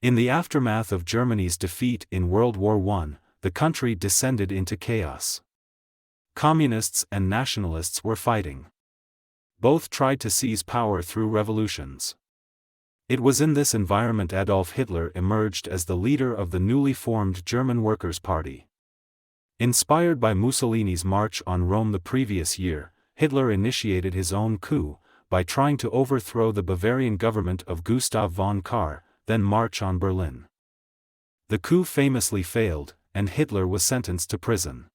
In the aftermath of Germany's defeat in World War I, the country descended into chaos. Communists and nationalists were fighting. Both tried to seize power through revolutions. It was in this environment Adolf Hitler emerged as the leader of the newly formed German Workers' Party. Inspired by Mussolini's march on Rome the previous year, Hitler initiated his own coup, by trying to overthrow the Bavarian government of Gustav von Kahr, then march on Berlin. The coup famously failed, and Hitler was sentenced to prison.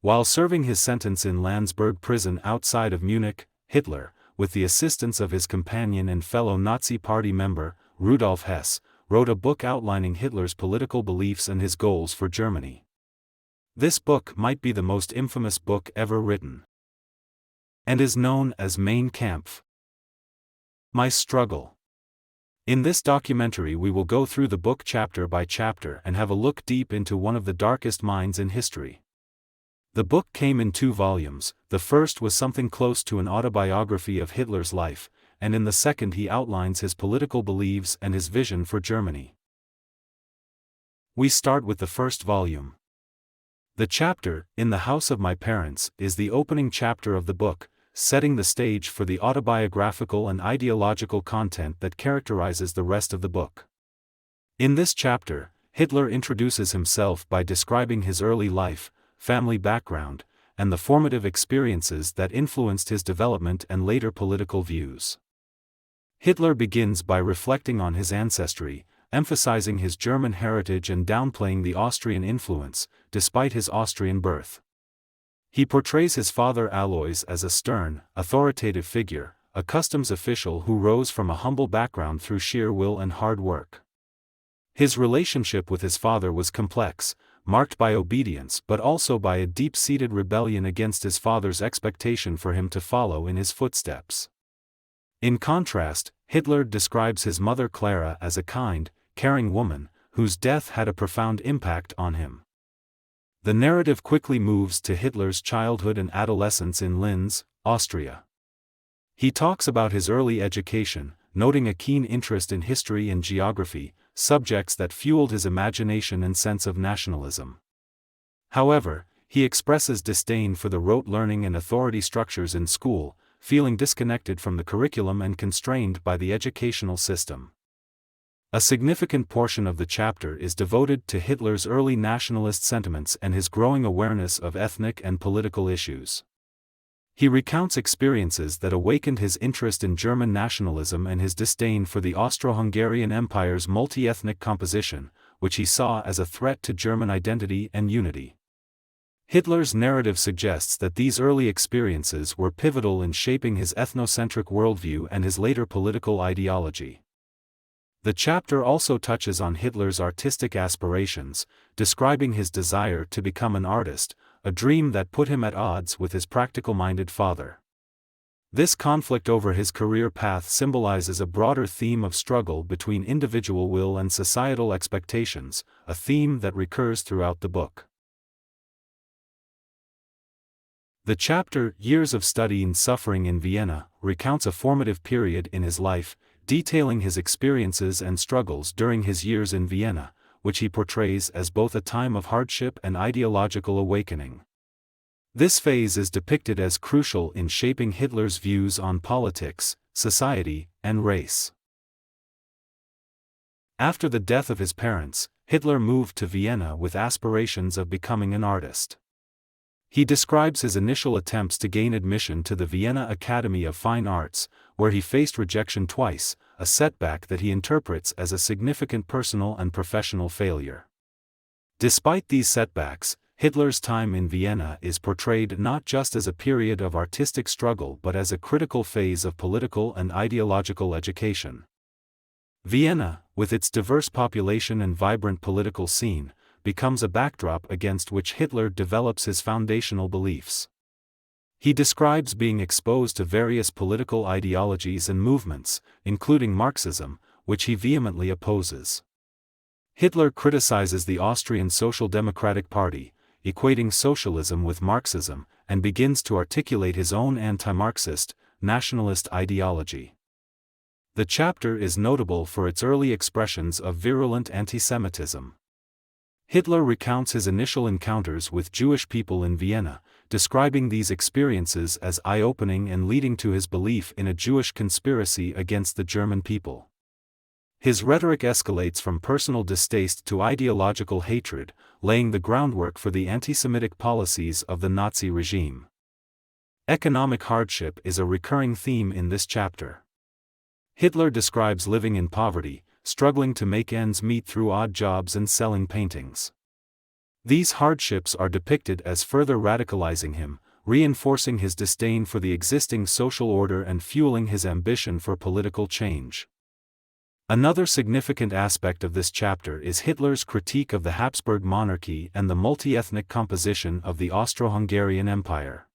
While serving his sentence in Landsberg Prison outside of Munich, Hitler, with the assistance of his companion and fellow Nazi Party member, Rudolf Hess, wrote a book outlining Hitler's political beliefs and his goals for Germany. This book might be the most infamous book ever written, and is known as Mein Kampf. My Struggle. In this documentary we will go through the book chapter by chapter and have a look deep into one of the darkest minds in history. The book came in 2 volumes. The first was something close to an autobiography of Hitler's life, and in the second he outlines his political beliefs and his vision for Germany. We start with the first volume. The chapter, "In the House of My Parents," is the opening chapter of the book, setting the stage for the autobiographical and ideological content that characterizes the rest of the book. In this chapter, Hitler introduces himself by describing his early life, family background, and the formative experiences that influenced his development and later political views. Hitler begins by reflecting on his ancestry, emphasizing his German heritage and downplaying the Austrian influence, despite his Austrian birth. He portrays his father Alois as a stern, authoritative figure, a customs official who rose from a humble background through sheer will and hard work. His relationship with his father was complex, marked by obedience but also by a deep-seated rebellion against his father's expectation for him to follow in his footsteps. In contrast, Hitler describes his mother Clara as a kind, caring woman, whose death had a profound impact on him. The narrative quickly moves to Hitler's childhood and adolescence in Linz, Austria. He talks about his early education, noting a keen interest in history and geography, subjects that fueled his imagination and sense of nationalism. However, he expresses disdain for the rote learning and authority structures in school, feeling disconnected from the curriculum and constrained by the educational system. A significant portion of the chapter is devoted to Hitler's early nationalist sentiments and his growing awareness of ethnic and political issues. He recounts experiences that awakened his interest in German nationalism and his disdain for the Austro-Hungarian Empire's multi-ethnic composition, which he saw as a threat to German identity and unity. Hitler's narrative suggests that these early experiences were pivotal in shaping his ethnocentric worldview and his later political ideology. The chapter also touches on Hitler's artistic aspirations, describing his desire to become an artist, a dream that put him at odds with his practical-minded father. This conflict over his career path symbolizes a broader theme of struggle between individual will and societal expectations, a theme that recurs throughout the book. The chapter, "Years of Study and Suffering in Vienna," recounts a formative period in his life, detailing his experiences and struggles during his years in Vienna, which he portrays as both a time of hardship and ideological awakening. This phase is depicted as crucial in shaping Hitler's views on politics, society, and race. After the death of his parents, Hitler moved to Vienna with aspirations of becoming an artist. He describes his initial attempts to gain admission to the Vienna Academy of Fine Arts, where he faced rejection twice, a setback that he interprets as a significant personal and professional failure. Despite these setbacks, Hitler's time in Vienna is portrayed not just as a period of artistic struggle but as a critical phase of political and ideological education. Vienna, with its diverse population and vibrant political scene, becomes a backdrop against which Hitler develops his foundational beliefs. He describes being exposed to various political ideologies and movements, including Marxism, which he vehemently opposes. Hitler criticizes the Austrian Social Democratic Party, equating socialism with Marxism, and begins to articulate his own anti-Marxist, nationalist ideology. The chapter is notable for its early expressions of virulent anti-Semitism. Hitler recounts his initial encounters with Jewish people in Vienna, describing these experiences as eye-opening and leading to his belief in a Jewish conspiracy against the German people. His rhetoric escalates from personal distaste to ideological hatred, laying the groundwork for the anti-Semitic policies of the Nazi regime. Economic hardship is a recurring theme in this chapter. Hitler describes living in poverty, struggling to make ends meet through odd jobs and selling paintings. These hardships are depicted as further radicalizing him, reinforcing his disdain for the existing social order and fueling his ambition for political change. Another significant aspect of this chapter is Hitler's critique of the Habsburg monarchy and the multi-ethnic composition of the Austro-Hungarian Empire.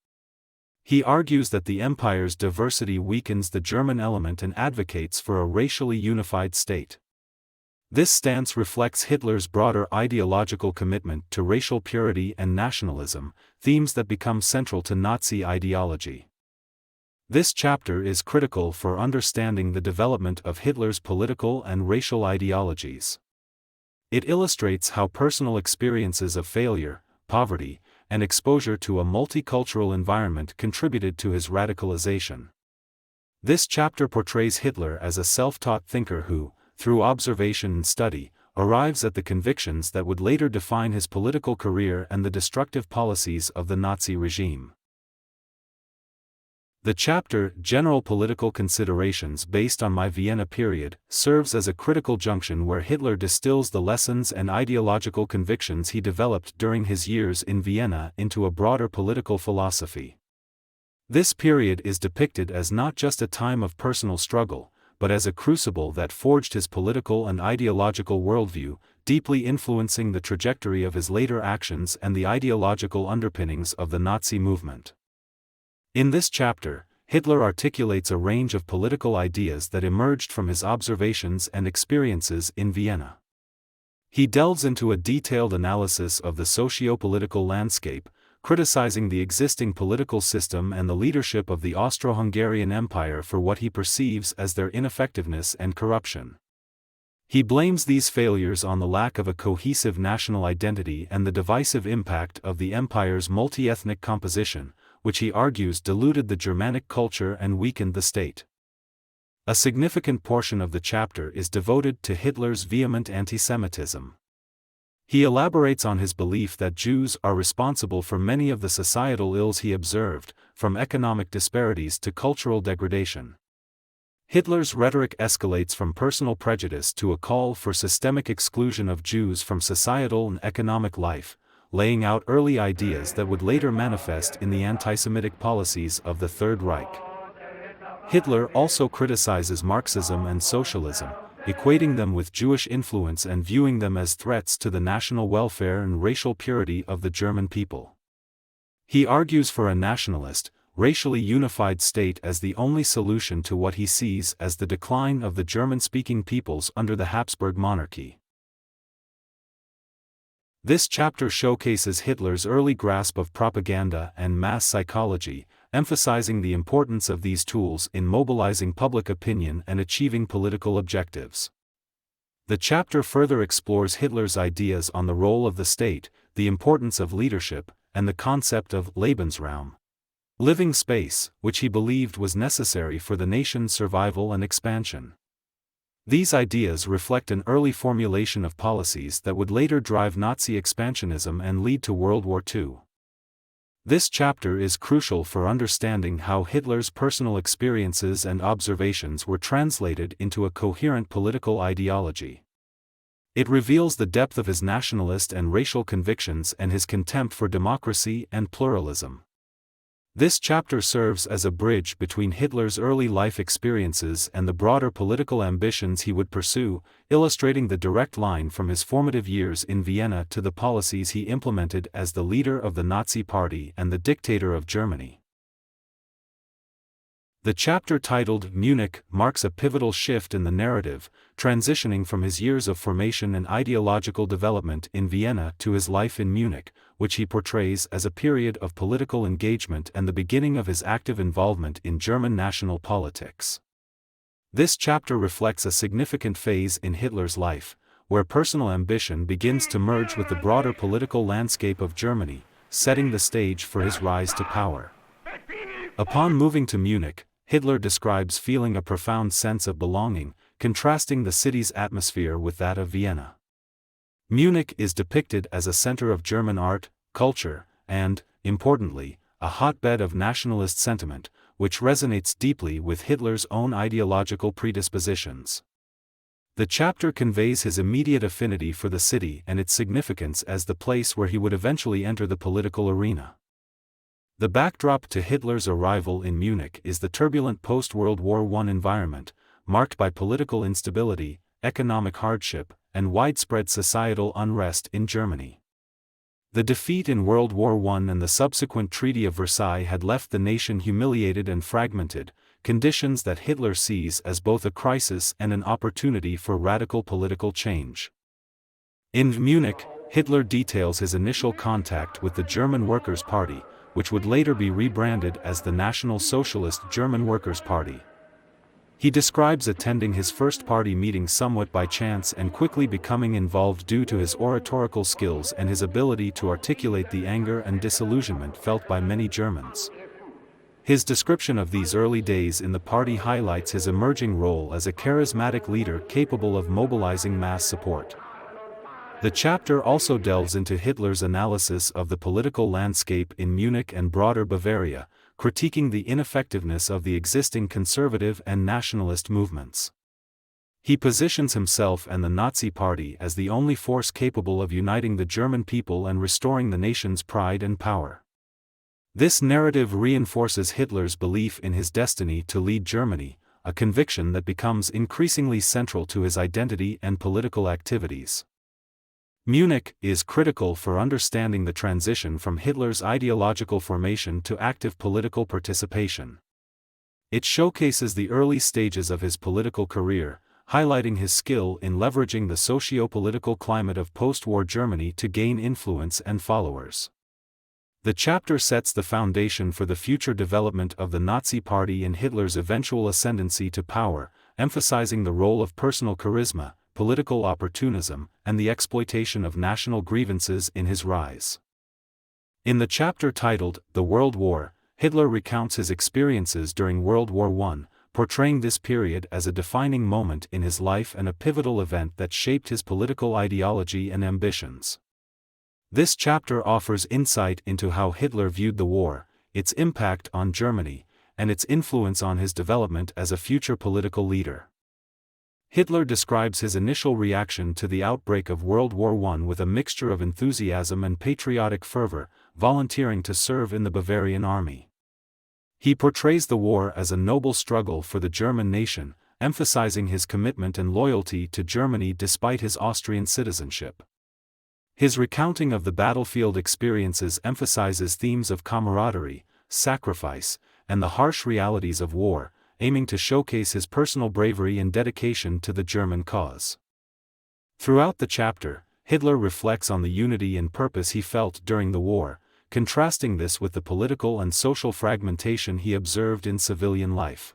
He argues that the empire's diversity weakens the German element and advocates for a racially unified state. This stance reflects Hitler's broader ideological commitment to racial purity and nationalism, themes that become central to Nazi ideology. This chapter is critical for understanding the development of Hitler's political and racial ideologies. It illustrates how personal experiences of failure, poverty, and exposure to a multicultural environment contributed to his radicalization. This chapter portrays Hitler as a self-taught thinker who, through observation and study, arrives at the convictions that would later define his political career and the destructive policies of the Nazi regime. The chapter, General Political Considerations Based on My Vienna Period, serves as a critical junction where Hitler distills the lessons and ideological convictions he developed during his years in Vienna into a broader political philosophy. This period is depicted as not just a time of personal struggle, but as a crucible that forged his political and ideological worldview, deeply influencing the trajectory of his later actions and the ideological underpinnings of the Nazi movement. In this chapter, Hitler articulates a range of political ideas that emerged from his observations and experiences in Vienna. He delves into a detailed analysis of the socio-political landscape, criticizing the existing political system and the leadership of the Austro-Hungarian Empire for what he perceives as their ineffectiveness and corruption. He blames these failures on the lack of a cohesive national identity and the divisive impact of the empire's multi-ethnic composition, which he argues diluted the Germanic culture and weakened the state. A significant portion of the chapter is devoted to Hitler's vehement anti-Semitism. He elaborates on his belief that Jews are responsible for many of the societal ills he observed, from economic disparities to cultural degradation. Hitler's rhetoric escalates from personal prejudice to a call for systemic exclusion of Jews from societal and economic life, laying out early ideas that would later manifest in the anti-Semitic policies of the Third Reich. Hitler also criticizes Marxism and socialism, equating them with Jewish influence and viewing them as threats to the national welfare and racial purity of the German people. He argues for a nationalist, racially unified state as the only solution to what he sees as the decline of the German-speaking peoples under the Habsburg monarchy. This chapter showcases Hitler's early grasp of propaganda and mass psychology, emphasizing the importance of these tools in mobilizing public opinion and achieving political objectives. The chapter further explores Hitler's ideas on the role of the state, the importance of leadership, and the concept of Lebensraum, living space, which he believed was necessary for the nation's survival and expansion. These ideas reflect an early formulation of policies that would later drive Nazi expansionism and lead to World War II. This chapter is crucial for understanding how Hitler's personal experiences and observations were translated into a coherent political ideology. It reveals the depth of his nationalist and racial convictions and his contempt for democracy and pluralism. This chapter serves as a bridge between Hitler's early life experiences and the broader political ambitions he would pursue, illustrating the direct line from his formative years in Vienna to the policies he implemented as the leader of the Nazi Party and the dictator of Germany. The chapter titled Munich marks a pivotal shift in the narrative, transitioning from his years of formation and ideological development in Vienna to his life in Munich, which he portrays as a period of political engagement and the beginning of his active involvement in German national politics. This chapter reflects a significant phase in Hitler's life, where personal ambition begins to merge with the broader political landscape of Germany, setting the stage for his rise to power. Upon moving to Munich, Hitler describes feeling a profound sense of belonging, contrasting the city's atmosphere with that of Vienna. Munich is depicted as a center of German art, culture, and, importantly, a hotbed of nationalist sentiment, which resonates deeply with Hitler's own ideological predispositions. The chapter conveys his immediate affinity for the city and its significance as the place where he would eventually enter the political arena. The backdrop to Hitler's arrival in Munich is the turbulent post-World War I environment, marked by political instability, economic hardship, and widespread societal unrest in Germany. The defeat in World War I and the subsequent Treaty of Versailles had left the nation humiliated and fragmented, conditions that Hitler sees as both a crisis and an opportunity for radical political change. In Munich, Hitler details his initial contact with the German Workers' Party, which would later be rebranded as the National Socialist German Workers' Party. He describes attending his first party meeting somewhat by chance and quickly becoming involved due to his oratorical skills and his ability to articulate the anger and disillusionment felt by many Germans. His description of these early days in the party highlights his emerging role as a charismatic leader capable of mobilizing mass support. The chapter also delves into Hitler's analysis of the political landscape in Munich and broader Bavaria, critiquing the ineffectiveness of the existing conservative and nationalist movements. He positions himself and the Nazi Party as the only force capable of uniting the German people and restoring the nation's pride and power. This narrative reinforces Hitler's belief in his destiny to lead Germany, a conviction that becomes increasingly central to his identity and political activities. Munich is critical for understanding the transition from Hitler's ideological formation to active political participation. It showcases the early stages of his political career, highlighting his skill in leveraging the socio-political climate of post-war Germany to gain influence and followers. The chapter sets the foundation for the future development of the Nazi Party and Hitler's eventual ascendancy to power, emphasizing the role of personal charisma, political opportunism, and the exploitation of national grievances in his rise. In the chapter titled The World War, Hitler recounts his experiences during World War I, portraying this period as a defining moment in his life and a pivotal event that shaped his political ideology and ambitions. This chapter offers insight into how Hitler viewed the war, its impact on Germany, and its influence on his development as a future political leader. Hitler describes his initial reaction to the outbreak of World War I with a mixture of enthusiasm and patriotic fervor, volunteering to serve in the Bavarian army. He portrays the war as a noble struggle for the German nation, emphasizing his commitment and loyalty to Germany despite his Austrian citizenship. His recounting of the battlefield experiences emphasizes themes of camaraderie, sacrifice, and the harsh realities of war, aiming to showcase his personal bravery and dedication to the German cause. Throughout the chapter, Hitler reflects on the unity and purpose he felt during the war, contrasting this with the political and social fragmentation he observed in civilian life.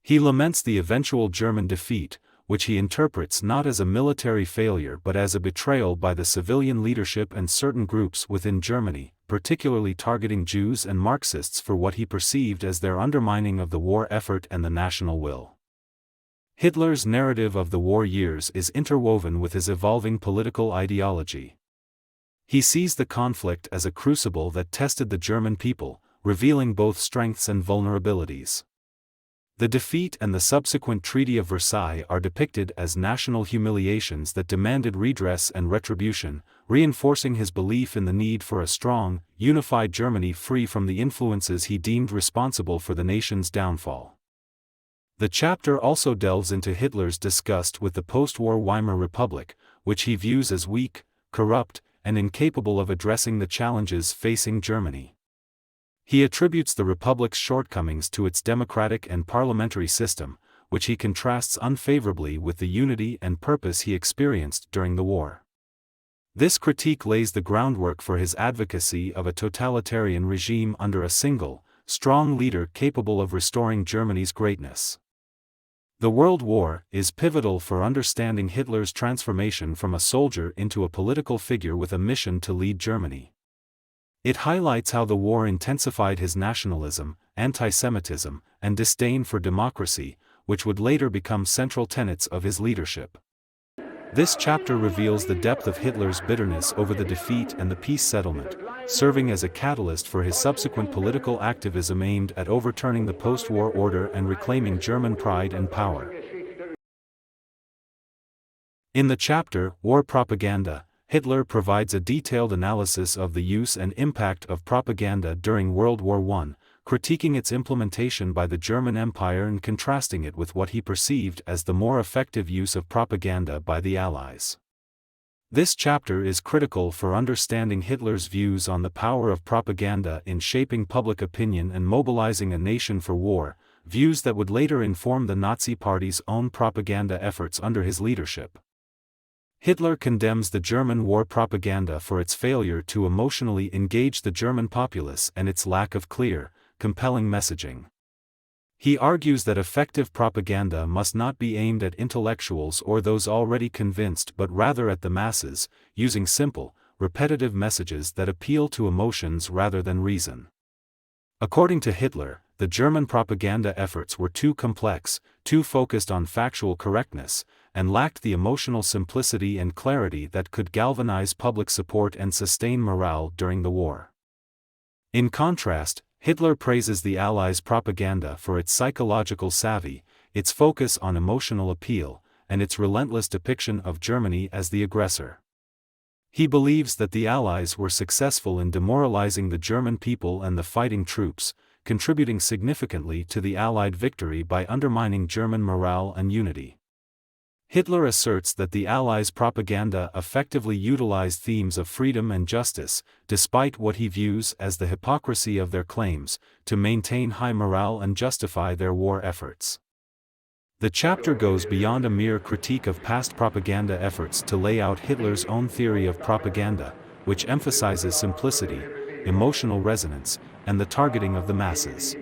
He laments the eventual German defeat, which he interprets not as a military failure but as a betrayal by the civilian leadership and certain groups within Germany, particularly targeting Jews and Marxists for what he perceived as their undermining of the war effort and the national will. Hitler's narrative of the war years is interwoven with his evolving political ideology. He sees the conflict as a crucible that tested the German people, revealing both strengths and vulnerabilities. The defeat and the subsequent Treaty of Versailles are depicted as national humiliations that demanded redress and retribution, reinforcing his belief in the need for a strong, unified Germany free from the influences he deemed responsible for the nation's downfall. The chapter also delves into Hitler's disgust with the post-war Weimar Republic, which he views as weak, corrupt, and incapable of addressing the challenges facing Germany. He attributes the Republic's shortcomings to its democratic and parliamentary system, which he contrasts unfavorably with the unity and purpose he experienced during the war. This critique lays the groundwork for his advocacy of a totalitarian regime under a single, strong leader capable of restoring Germany's greatness. The World War is pivotal for understanding Hitler's transformation from a soldier into a political figure with a mission to lead Germany. It highlights how the war intensified his nationalism, anti-Semitism, and disdain for democracy, which would later become central tenets of his leadership. This chapter reveals the depth of Hitler's bitterness over the defeat and the peace settlement, serving as a catalyst for his subsequent political activism aimed at overturning the post-war order and reclaiming German pride and power. In the chapter, War Propaganda, Hitler provides a detailed analysis of the use and impact of propaganda during World War I, critiquing its implementation by the German Empire and contrasting it with what he perceived as the more effective use of propaganda by the Allies. This chapter is critical for understanding Hitler's views on the power of propaganda in shaping public opinion and mobilizing a nation for war, views that would later inform the Nazi Party's own propaganda efforts under his leadership. Hitler condemns the German war propaganda for its failure to emotionally engage the German populace and its lack of clear, compelling messaging. He argues that effective propaganda must not be aimed at intellectuals or those already convinced but rather at the masses, using simple, repetitive messages that appeal to emotions rather than reason. According to Hitler, the German propaganda efforts were too complex, too focused on factual correctness, and lacked the emotional simplicity and clarity that could galvanize public support and sustain morale during the war. In contrast, Hitler praises the Allies' propaganda for its psychological savvy, its focus on emotional appeal, and its relentless depiction of Germany as the aggressor. He believes that the Allies were successful in demoralizing the German people and the fighting troops, contributing significantly to the Allied victory by undermining German morale and unity. Hitler asserts that the Allies' propaganda effectively utilized themes of freedom and justice, despite what he views as the hypocrisy of their claims, to maintain high morale and justify their war efforts. The chapter goes beyond a mere critique of past propaganda efforts to lay out Hitler's own theory of propaganda, which emphasizes simplicity, emotional resonance, and the targeting of the masses.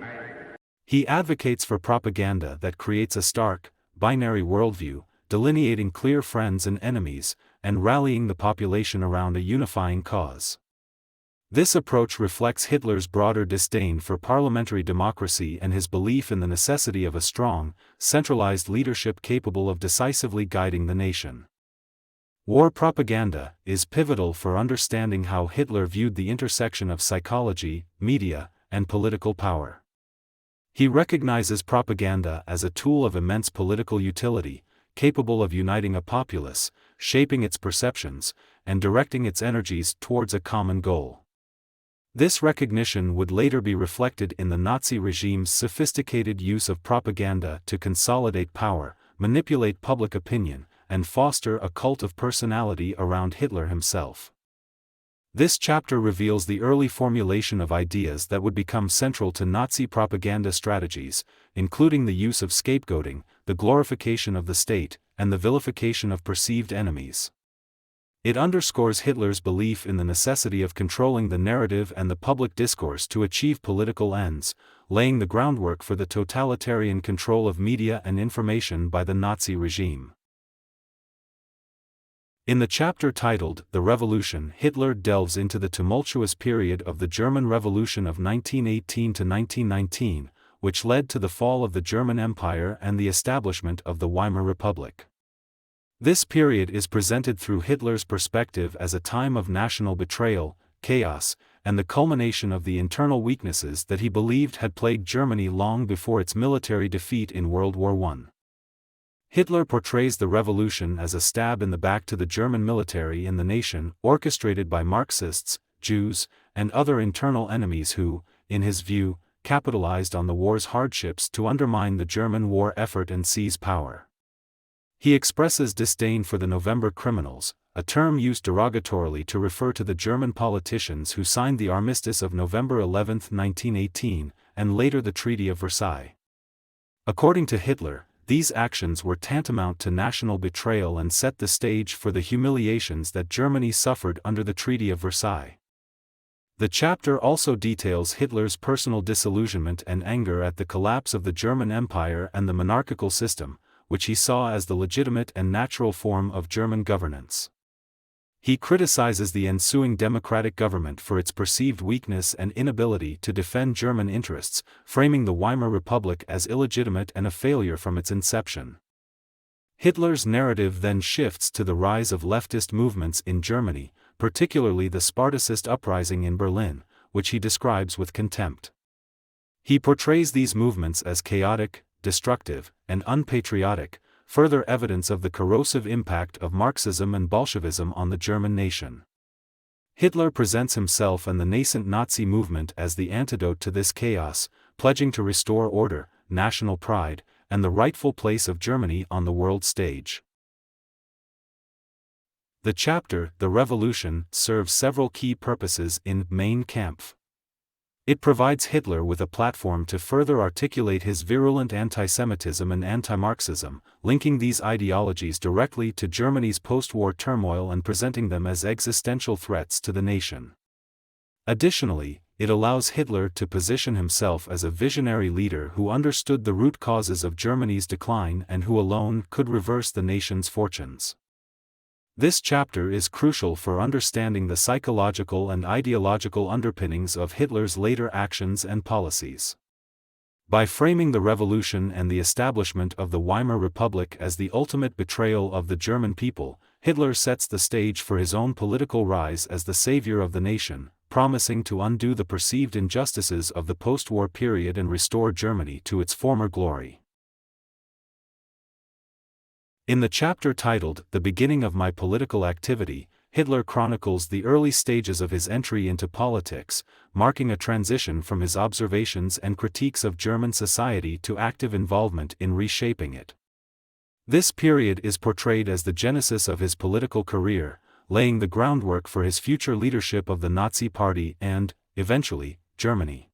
He advocates for propaganda that creates a stark, binary worldview, delineating clear friends and enemies, and rallying the population around a unifying cause. This approach reflects Hitler's broader disdain for parliamentary democracy and his belief in the necessity of a strong, centralized leadership capable of decisively guiding the nation. War propaganda is pivotal for understanding how Hitler viewed the intersection of psychology, media, and political power. He recognizes propaganda as a tool of immense political utility, capable of uniting a populace, shaping its perceptions, and directing its energies towards a common goal. This recognition would later be reflected in the Nazi regime's sophisticated use of propaganda to consolidate power, manipulate public opinion, and foster a cult of personality around Hitler himself. This chapter reveals the early formulation of ideas that would become central to Nazi propaganda strategies, including the use of scapegoating, the glorification of the state, and the vilification of perceived enemies. It underscores Hitler's belief in the necessity of controlling the narrative and the public discourse to achieve political ends, laying the groundwork for the totalitarian control of media and information by the Nazi regime. In the chapter titled The Revolution, Hitler delves into the tumultuous period of the German Revolution of 1918 to 1919, which led to the fall of the German Empire and the establishment of the Weimar Republic. This period is presented through Hitler's perspective as a time of national betrayal, chaos, and the culmination of the internal weaknesses that he believed had plagued Germany long before its military defeat in World War I. Hitler portrays the revolution as a stab in the back to the German military and the nation, orchestrated by Marxists, Jews, and other internal enemies who, in his view, capitalized on the war's hardships to undermine the German war effort and seize power. He expresses disdain for the November criminals, a term used derogatorily to refer to the German politicians who signed the Armistice of November 11, 1918, and later the Treaty of Versailles. According to Hitler, these actions were tantamount to national betrayal and set the stage for the humiliations that Germany suffered under the Treaty of Versailles. The chapter also details Hitler's personal disillusionment and anger at the collapse of the German Empire and the monarchical system, which he saw as the legitimate and natural form of German governance. He criticizes the ensuing democratic government for its perceived weakness and inability to defend German interests, framing the Weimar Republic as illegitimate and a failure from its inception. Hitler's narrative then shifts to the rise of leftist movements in Germany, particularly the Spartacist uprising in Berlin, which he describes with contempt. He portrays these movements as chaotic, destructive, and unpatriotic, further evidence of the corrosive impact of Marxism and Bolshevism on the German nation. Hitler presents himself and the nascent Nazi movement as the antidote to this chaos, pledging to restore order, national pride, and the rightful place of Germany on the world stage. The chapter, The Revolution, serves several key purposes in Mein Kampf. It provides Hitler with a platform to further articulate his virulent anti-Semitism and anti-Marxism, linking these ideologies directly to Germany's post-war turmoil and presenting them as existential threats to the nation. Additionally, it allows Hitler to position himself as a visionary leader who understood the root causes of Germany's decline and who alone could reverse the nation's fortunes. This chapter is crucial for understanding the psychological and ideological underpinnings of Hitler's later actions and policies. By framing the revolution and the establishment of the Weimar Republic as the ultimate betrayal of the German people, Hitler sets the stage for his own political rise as the savior of the nation, promising to undo the perceived injustices of the post-war period and restore Germany to its former glory. In the chapter titled The Beginning of My Political Activity, Hitler chronicles the early stages of his entry into politics, marking a transition from his observations and critiques of German society to active involvement in reshaping it. This period is portrayed as the genesis of his political career, laying the groundwork for his future leadership of the Nazi Party and, eventually, Germany.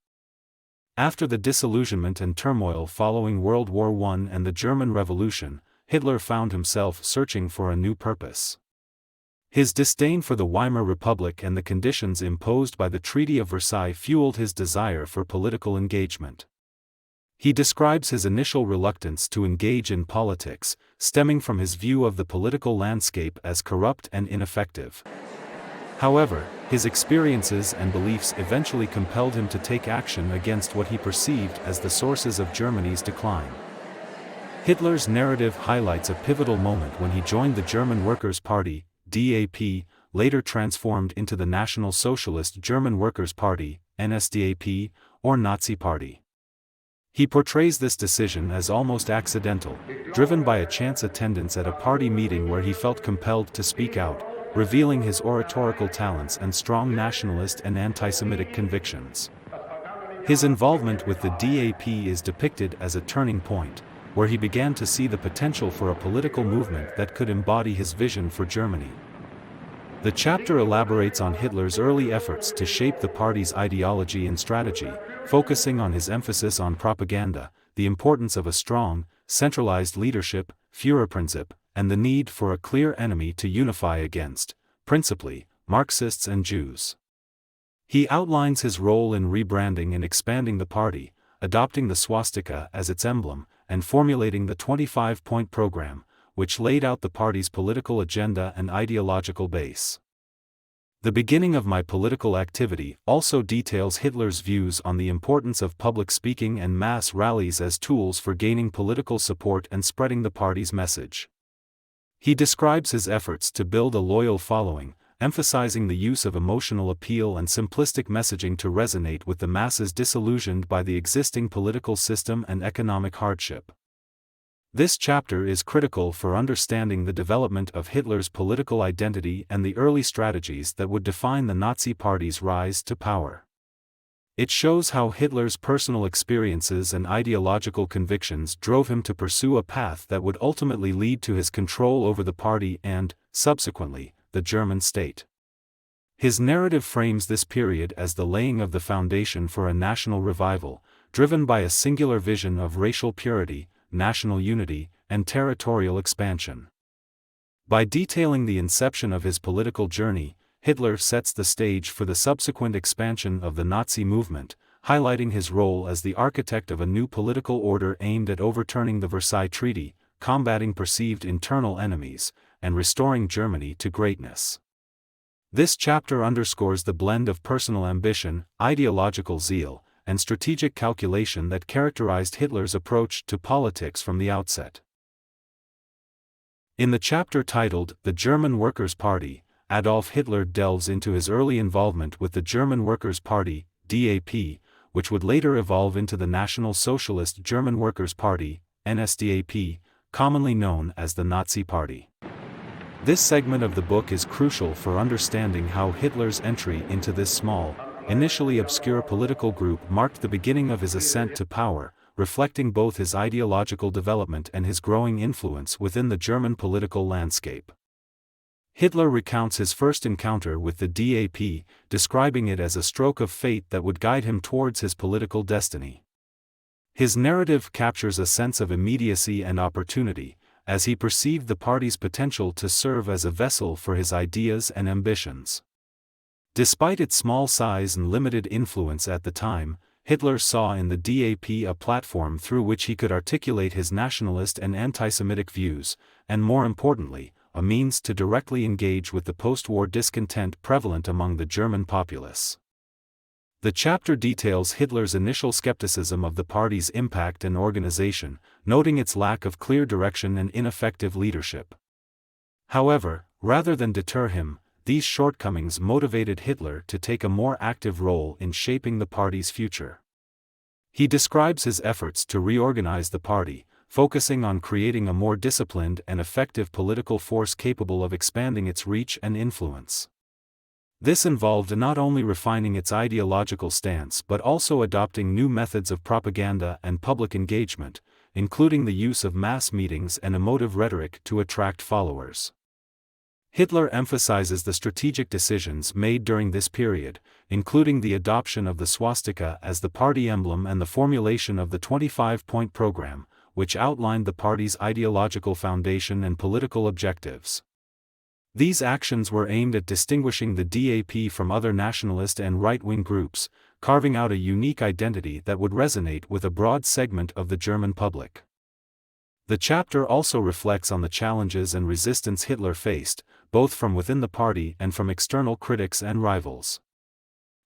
After the disillusionment and turmoil following World War I and the German Revolution, Hitler found himself searching for a new purpose. His disdain for the Weimar Republic and the conditions imposed by the Treaty of Versailles fueled his desire for political engagement. He describes his initial reluctance to engage in politics, stemming from his view of the political landscape as corrupt and ineffective. However, his experiences and beliefs eventually compelled him to take action against what he perceived as the sources of Germany's decline. Hitler's narrative highlights a pivotal moment when he joined the German Workers' Party, DAP, later transformed into the National Socialist German Workers' Party, NSDAP, or Nazi Party. He portrays this decision as almost accidental, driven by a chance attendance at a party meeting where he felt compelled to speak out, revealing his oratorical talents and strong nationalist and anti-Semitic convictions. His involvement with the DAP is depicted as a turning point, where he began to see the potential for a political movement that could embody his vision for Germany. The chapter elaborates on Hitler's early efforts to shape the party's ideology and strategy, focusing on his emphasis on propaganda, the importance of a strong, centralized leadership, Führerprinzip, and the need for a clear enemy to unify against, principally, Marxists and Jews. He outlines his role in rebranding and expanding the party, adopting the swastika as its emblem, and formulating the 25-point program, which laid out the party's political agenda and ideological base. The Beginning of My Political Activity also details Hitler's views on the importance of public speaking and mass rallies as tools for gaining political support and spreading the party's message. He describes his efforts to build a loyal following, emphasizing the use of emotional appeal and simplistic messaging to resonate with the masses disillusioned by the existing political system and economic hardship. This chapter is critical for understanding the development of Hitler's political identity and the early strategies that would define the Nazi Party's rise to power. It shows how Hitler's personal experiences and ideological convictions drove him to pursue a path that would ultimately lead to his control over the party and, subsequently, the German state. His narrative frames this period as the laying of the foundation for a national revival, driven by a singular vision of racial purity, national unity, and territorial expansion. By detailing the inception of his political journey, Hitler sets the stage for the subsequent expansion of the Nazi movement, highlighting his role as the architect of a new political order aimed at overturning the Versailles Treaty, combating perceived internal enemies, and restoring Germany to greatness. This chapter underscores the blend of personal ambition, ideological zeal, and strategic calculation that characterized Hitler's approach to politics from the outset. In the chapter titled The German Workers' Party, Adolf Hitler delves into his early involvement with the German Workers' Party, DAP, which would later evolve into the National Socialist German Workers' Party, NSDAP, commonly known as the Nazi Party. This segment of the book is crucial for understanding how Hitler's entry into this small, initially obscure political group marked the beginning of his ascent to power, reflecting both his ideological development and his growing influence within the German political landscape. Hitler recounts his first encounter with the DAP, describing it as a stroke of fate that would guide him towards his political destiny. His narrative captures a sense of immediacy and opportunity, as he perceived the party's potential to serve as a vessel for his ideas and ambitions. Despite its small size and limited influence at the time, Hitler saw in the DAP a platform through which he could articulate his nationalist and anti-Semitic views, and more importantly, a means to directly engage with the post-war discontent prevalent among the German populace. The chapter details Hitler's initial skepticism of the party's impact and organization, noting its lack of clear direction and ineffective leadership. However, rather than deter him, these shortcomings motivated Hitler to take a more active role in shaping the party's future. He describes his efforts to reorganize the party, focusing on creating a more disciplined and effective political force capable of expanding its reach and influence. This involved not only refining its ideological stance but also adopting new methods of propaganda and public engagement, including the use of mass meetings and emotive rhetoric to attract followers. Hitler emphasizes the strategic decisions made during this period, including the adoption of the swastika as the party emblem and the formulation of the 25-point program, which outlined the party's ideological foundation and political objectives. These actions were aimed at distinguishing the DAP from other nationalist and right-wing groups, carving out a unique identity that would resonate with a broad segment of the German public. The chapter also reflects on the challenges and resistance Hitler faced, both from within the party and from external critics and rivals.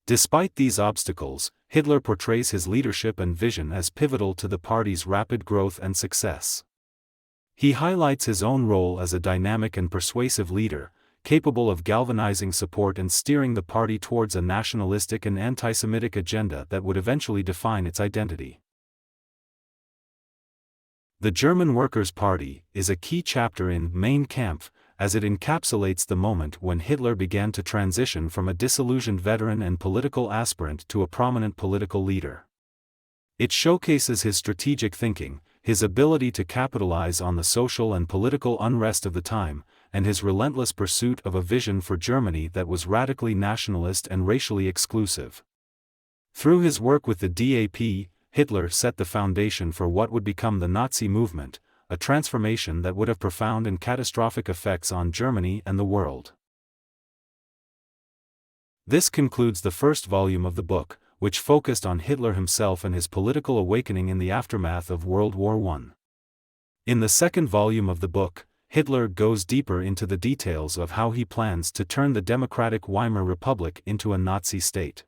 Despite these obstacles, Hitler portrays his leadership and vision as pivotal to the party's rapid growth and success. He highlights his own role as a dynamic and persuasive leader, capable of galvanizing support and steering the party towards a nationalistic and anti-Semitic agenda that would eventually define its identity. The German Workers' Party is a key chapter in Mein Kampf, as it encapsulates the moment when Hitler began to transition from a disillusioned veteran and political aspirant to a prominent political leader. It showcases his strategic thinking, his ability to capitalize on the social and political unrest of the time, and his relentless pursuit of a vision for Germany that was radically nationalist and racially exclusive. Through his work with the DAP, Hitler set the foundation for what would become the Nazi movement, a transformation that would have profound and catastrophic effects on Germany and the world. This concludes the first volume of the book, which focused on Hitler himself and his political awakening in the aftermath of World War I. In the second volume of the book, Hitler goes deeper into the details of how he plans to turn the democratic Weimar Republic into a Nazi state.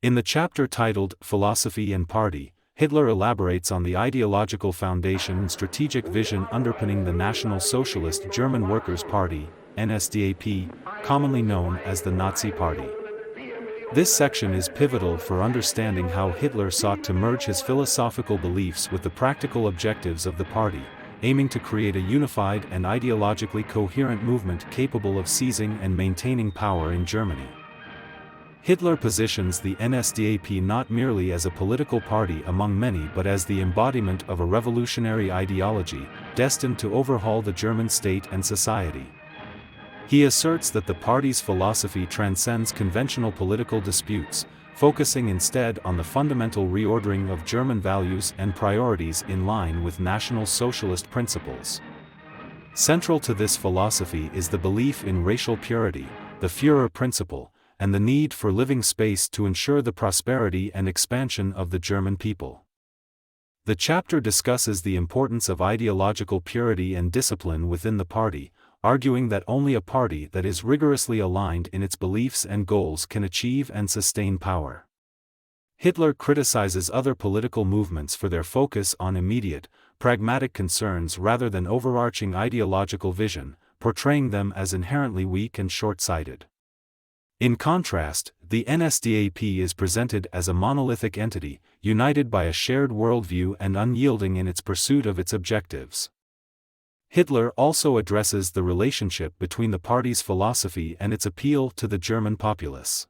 In the chapter titled Philosophy and Party, Hitler elaborates on the ideological foundation and strategic vision underpinning the National Socialist German Workers' Party, NSDAP, commonly known as the Nazi Party. This section is pivotal for understanding how Hitler sought to merge his philosophical beliefs with the practical objectives of the party, aiming to create a unified and ideologically coherent movement capable of seizing and maintaining power in Germany. Hitler positions the NSDAP not merely as a political party among many but as the embodiment of a revolutionary ideology, destined to overhaul the German state and society. He asserts that the party's philosophy transcends conventional political disputes, focusing instead on the fundamental reordering of German values and priorities in line with National Socialist principles. Central to this philosophy is the belief in racial purity, the Führer principle, and the need for living space to ensure the prosperity and expansion of the German people. The chapter discusses the importance of ideological purity and discipline within the party, arguing that only a party that is rigorously aligned in its beliefs and goals can achieve and sustain power. Hitler criticizes other political movements for their focus on immediate, pragmatic concerns rather than overarching ideological vision, portraying them as inherently weak and short-sighted. In contrast, the NSDAP is presented as a monolithic entity, united by a shared worldview and unyielding in its pursuit of its objectives. Hitler also addresses the relationship between the party's philosophy and its appeal to the German populace.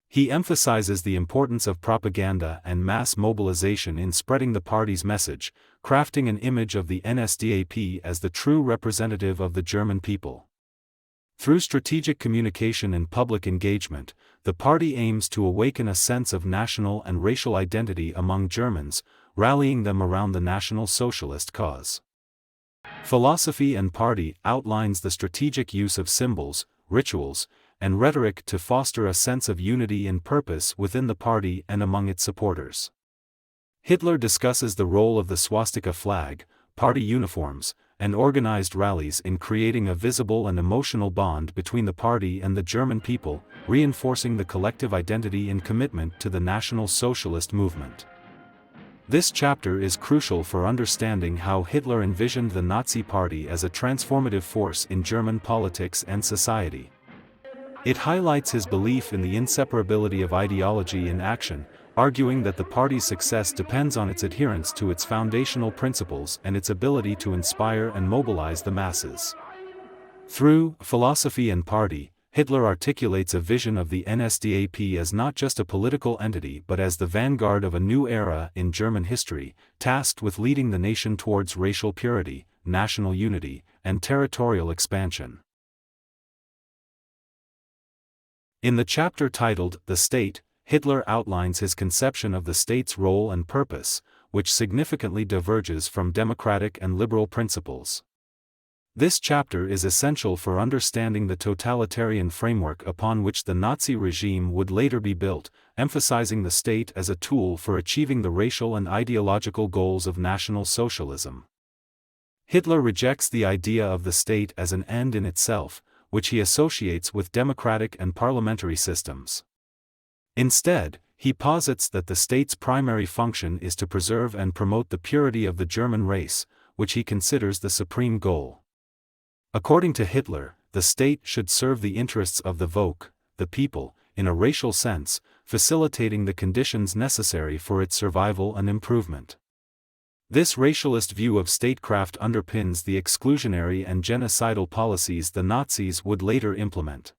He emphasizes the importance of propaganda and mass mobilization in spreading the party's message, crafting an image of the NSDAP as the true representative of the German people. Through strategic communication and public engagement, the party aims to awaken a sense of national and racial identity among Germans, rallying them around the National Socialist cause. Philosophy and Party outlines the strategic use of symbols, rituals, and rhetoric to foster a sense of unity and purpose within the party and among its supporters. Hitler discusses the role of the swastika flag, party uniforms, and organized rallies in creating a visible and emotional bond between the party and the German people, reinforcing the collective identity and commitment to the National Socialist movement. This chapter is crucial for understanding how Hitler envisioned the Nazi Party as a transformative force in German politics and society. It highlights his belief in the inseparability of ideology and action, arguing that the party's success depends on its adherence to its foundational principles and its ability to inspire and mobilize the masses. Through Philosophy and Party, Hitler articulates a vision of the NSDAP as not just a political entity but as the vanguard of a new era in German history, tasked with leading the nation towards racial purity, national unity, and territorial expansion. In the chapter titled The State, Hitler outlines his conception of the state's role and purpose, which significantly diverges from democratic and liberal principles. This chapter is essential for understanding the totalitarian framework upon which the Nazi regime would later be built, emphasizing the state as a tool for achieving the racial and ideological goals of National Socialism. Hitler rejects the idea of the state as an end in itself, which he associates with democratic and parliamentary systems. Instead, he posits that the state's primary function is to preserve and promote the purity of the German race, which he considers the supreme goal. According to Hitler, the state should serve the interests of the Volk, the people, in a racial sense, facilitating the conditions necessary for its survival and improvement. This racialist view of statecraft underpins the exclusionary and genocidal policies the Nazis would later implement.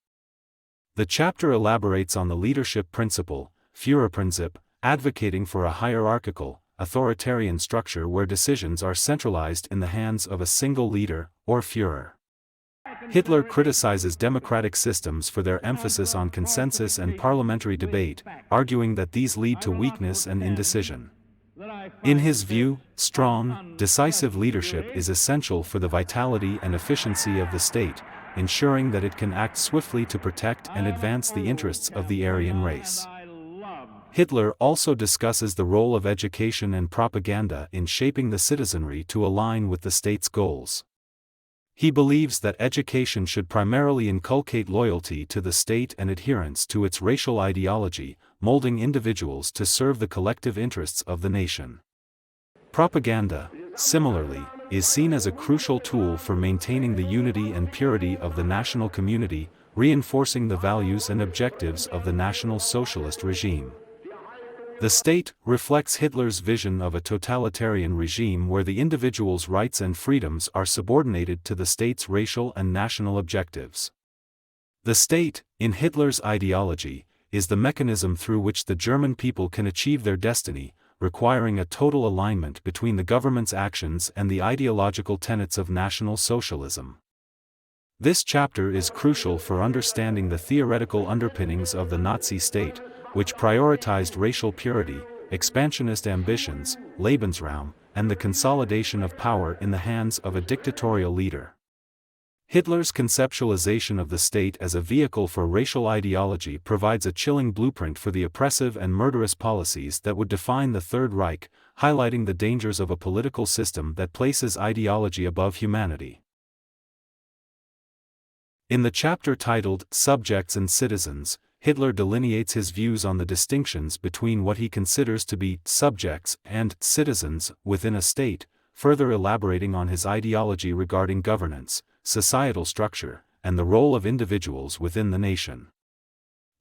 The chapter elaborates on the leadership principle, Führerprinzip, advocating for a hierarchical, authoritarian structure where decisions are centralized in the hands of a single leader, or Führer. Hitler criticizes democratic systems for their emphasis on consensus and parliamentary debate, arguing that these lead to weakness and indecision. In his view, strong, decisive leadership is essential for the vitality and efficiency of the state, ensuring that it can act swiftly to protect and advance the interests of the Aryan race. Hitler also discusses the role of education and propaganda in shaping the citizenry to align with the state's goals. He believes that education should primarily inculcate loyalty to the state and adherence to its racial ideology, molding individuals to serve the collective interests of the nation. Propaganda, similarly, is seen as a crucial tool for maintaining the unity and purity of the national community, reinforcing the values and objectives of the National Socialist regime. The state reflects Hitler's vision of a totalitarian regime where the individual's rights and freedoms are subordinated to the state's racial and national objectives. The state, in Hitler's ideology, is the mechanism through which the German people can achieve their destiny, requiring a total alignment between the government's actions and the ideological tenets of National Socialism. This chapter is crucial for understanding the theoretical underpinnings of the Nazi state, which prioritized racial purity, expansionist ambitions, Lebensraum, and the consolidation of power in the hands of a dictatorial leader. Hitler's conceptualization of the state as a vehicle for racial ideology provides a chilling blueprint for the oppressive and murderous policies that would define the Third Reich, highlighting the dangers of a political system that places ideology above humanity. In the chapter titled Subjects and Citizens, Hitler delineates his views on the distinctions between what he considers to be subjects and citizens within a state, further elaborating on his ideology regarding governance, societal structure, and the role of individuals within the nation.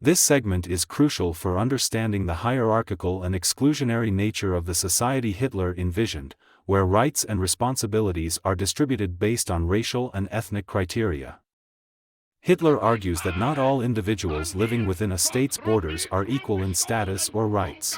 This segment is crucial for understanding the hierarchical and exclusionary nature of the society Hitler envisioned, where rights and responsibilities are distributed based on racial and ethnic criteria. Hitler argues that not all individuals living within a state's borders are equal in status or rights.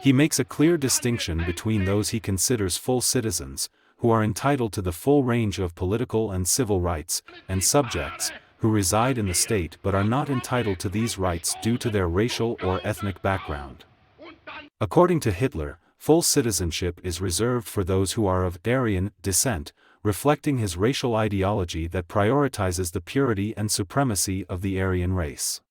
He makes a clear distinction between those he considers full citizens, who are entitled to the full range of political and civil rights, and subjects, who reside in the state but are not entitled to these rights due to their racial or ethnic background. According to Hitler, full citizenship is reserved for those who are of Aryan descent, reflecting his racial ideology that prioritizes the purity and supremacy of the Aryan race.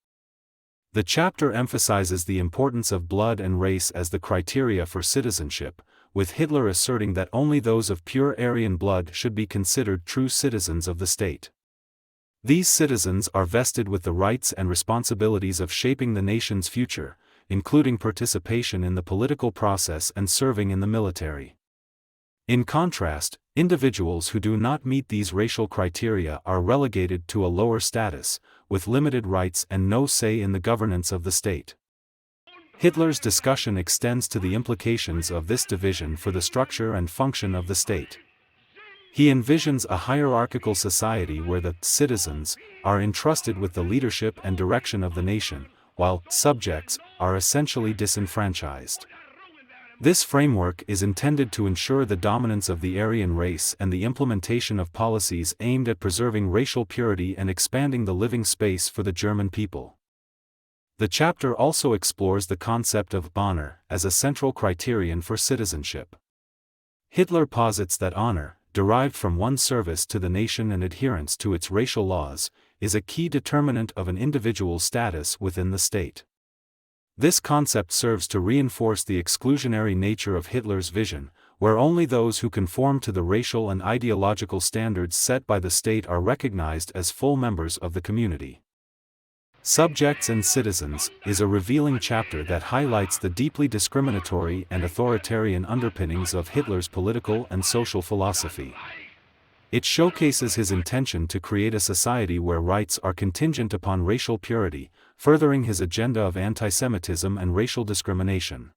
The chapter emphasizes the importance of blood and race as the criteria for citizenship, with Hitler asserting that only those of pure Aryan blood should be considered true citizens of the state. These citizens are vested with the rights and responsibilities of shaping the nation's future, including participation in the political process and serving in the military. In contrast, individuals who do not meet these racial criteria are relegated to a lower status, with limited rights and no say in the governance of the state. Hitler's discussion extends to the implications of this division for the structure and function of the state. He envisions a hierarchical society where the citizens are entrusted with the leadership and direction of the nation, while subjects are essentially disenfranchised. This framework is intended to ensure the dominance of the Aryan race and the implementation of policies aimed at preserving racial purity and expanding the living space for the German people. The chapter also explores the concept of honor as a central criterion for citizenship. Hitler posits that honor, derived from one's service to the nation and adherence to its racial laws, is a key determinant of an individual's status within the state. This concept serves to reinforce the exclusionary nature of Hitler's vision, where only those who conform to the racial and ideological standards set by the state are recognized as full members of the community. Subjects and Citizens is a revealing chapter that highlights the deeply discriminatory and authoritarian underpinnings of Hitler's political and social philosophy. It showcases his intention to create a society where rights are contingent upon racial purity, furthering his agenda of anti-Semitism and racial discrimination.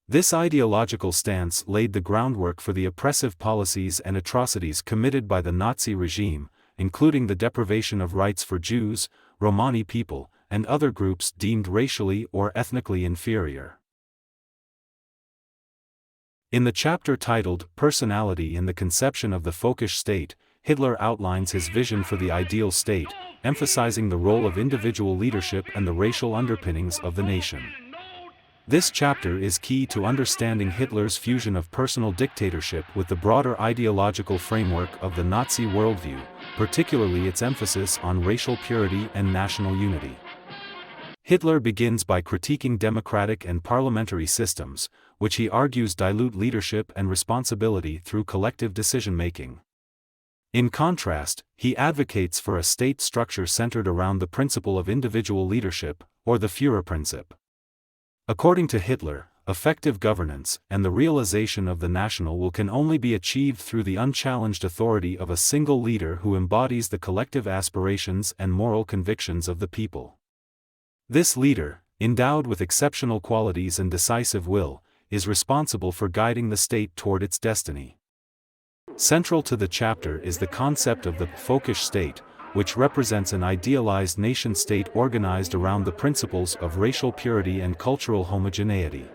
This ideological stance laid the groundwork for the oppressive policies and atrocities committed by the Nazi regime, including the deprivation of rights for Jews, Romani people, and other groups deemed racially or ethnically inferior. In the chapter titled Personality in the Conception of the Folkish State, Hitler outlines his vision for the ideal state, emphasizing the role of individual leadership and the racial underpinnings of the nation. This chapter is key to understanding Hitler's fusion of personal dictatorship with the broader ideological framework of the Nazi worldview, particularly its emphasis on racial purity and national unity. Hitler begins by critiquing democratic and parliamentary systems, which he argues dilute leadership and responsibility through collective decision-making. In contrast, he advocates for a state structure centered around the principle of individual leadership, or the Führerprinzip. According to Hitler, effective governance and the realization of the national will can only be achieved through the unchallenged authority of a single leader who embodies the collective aspirations and moral convictions of the people. This leader, endowed with exceptional qualities and decisive will, is responsible for guiding the state toward its destiny. Central to the chapter is the concept of the Folkish state, which represents an idealized nation-state organized around the principles of racial purity and cultural homogeneity.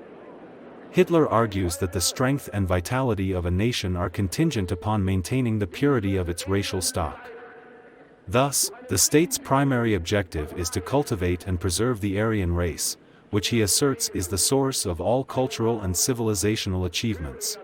Hitler argues that the strength and vitality of a nation are contingent upon maintaining the purity of its racial stock. Thus, the state's primary objective is to cultivate and preserve the Aryan race, which he asserts is the source of all cultural and civilizational achievements.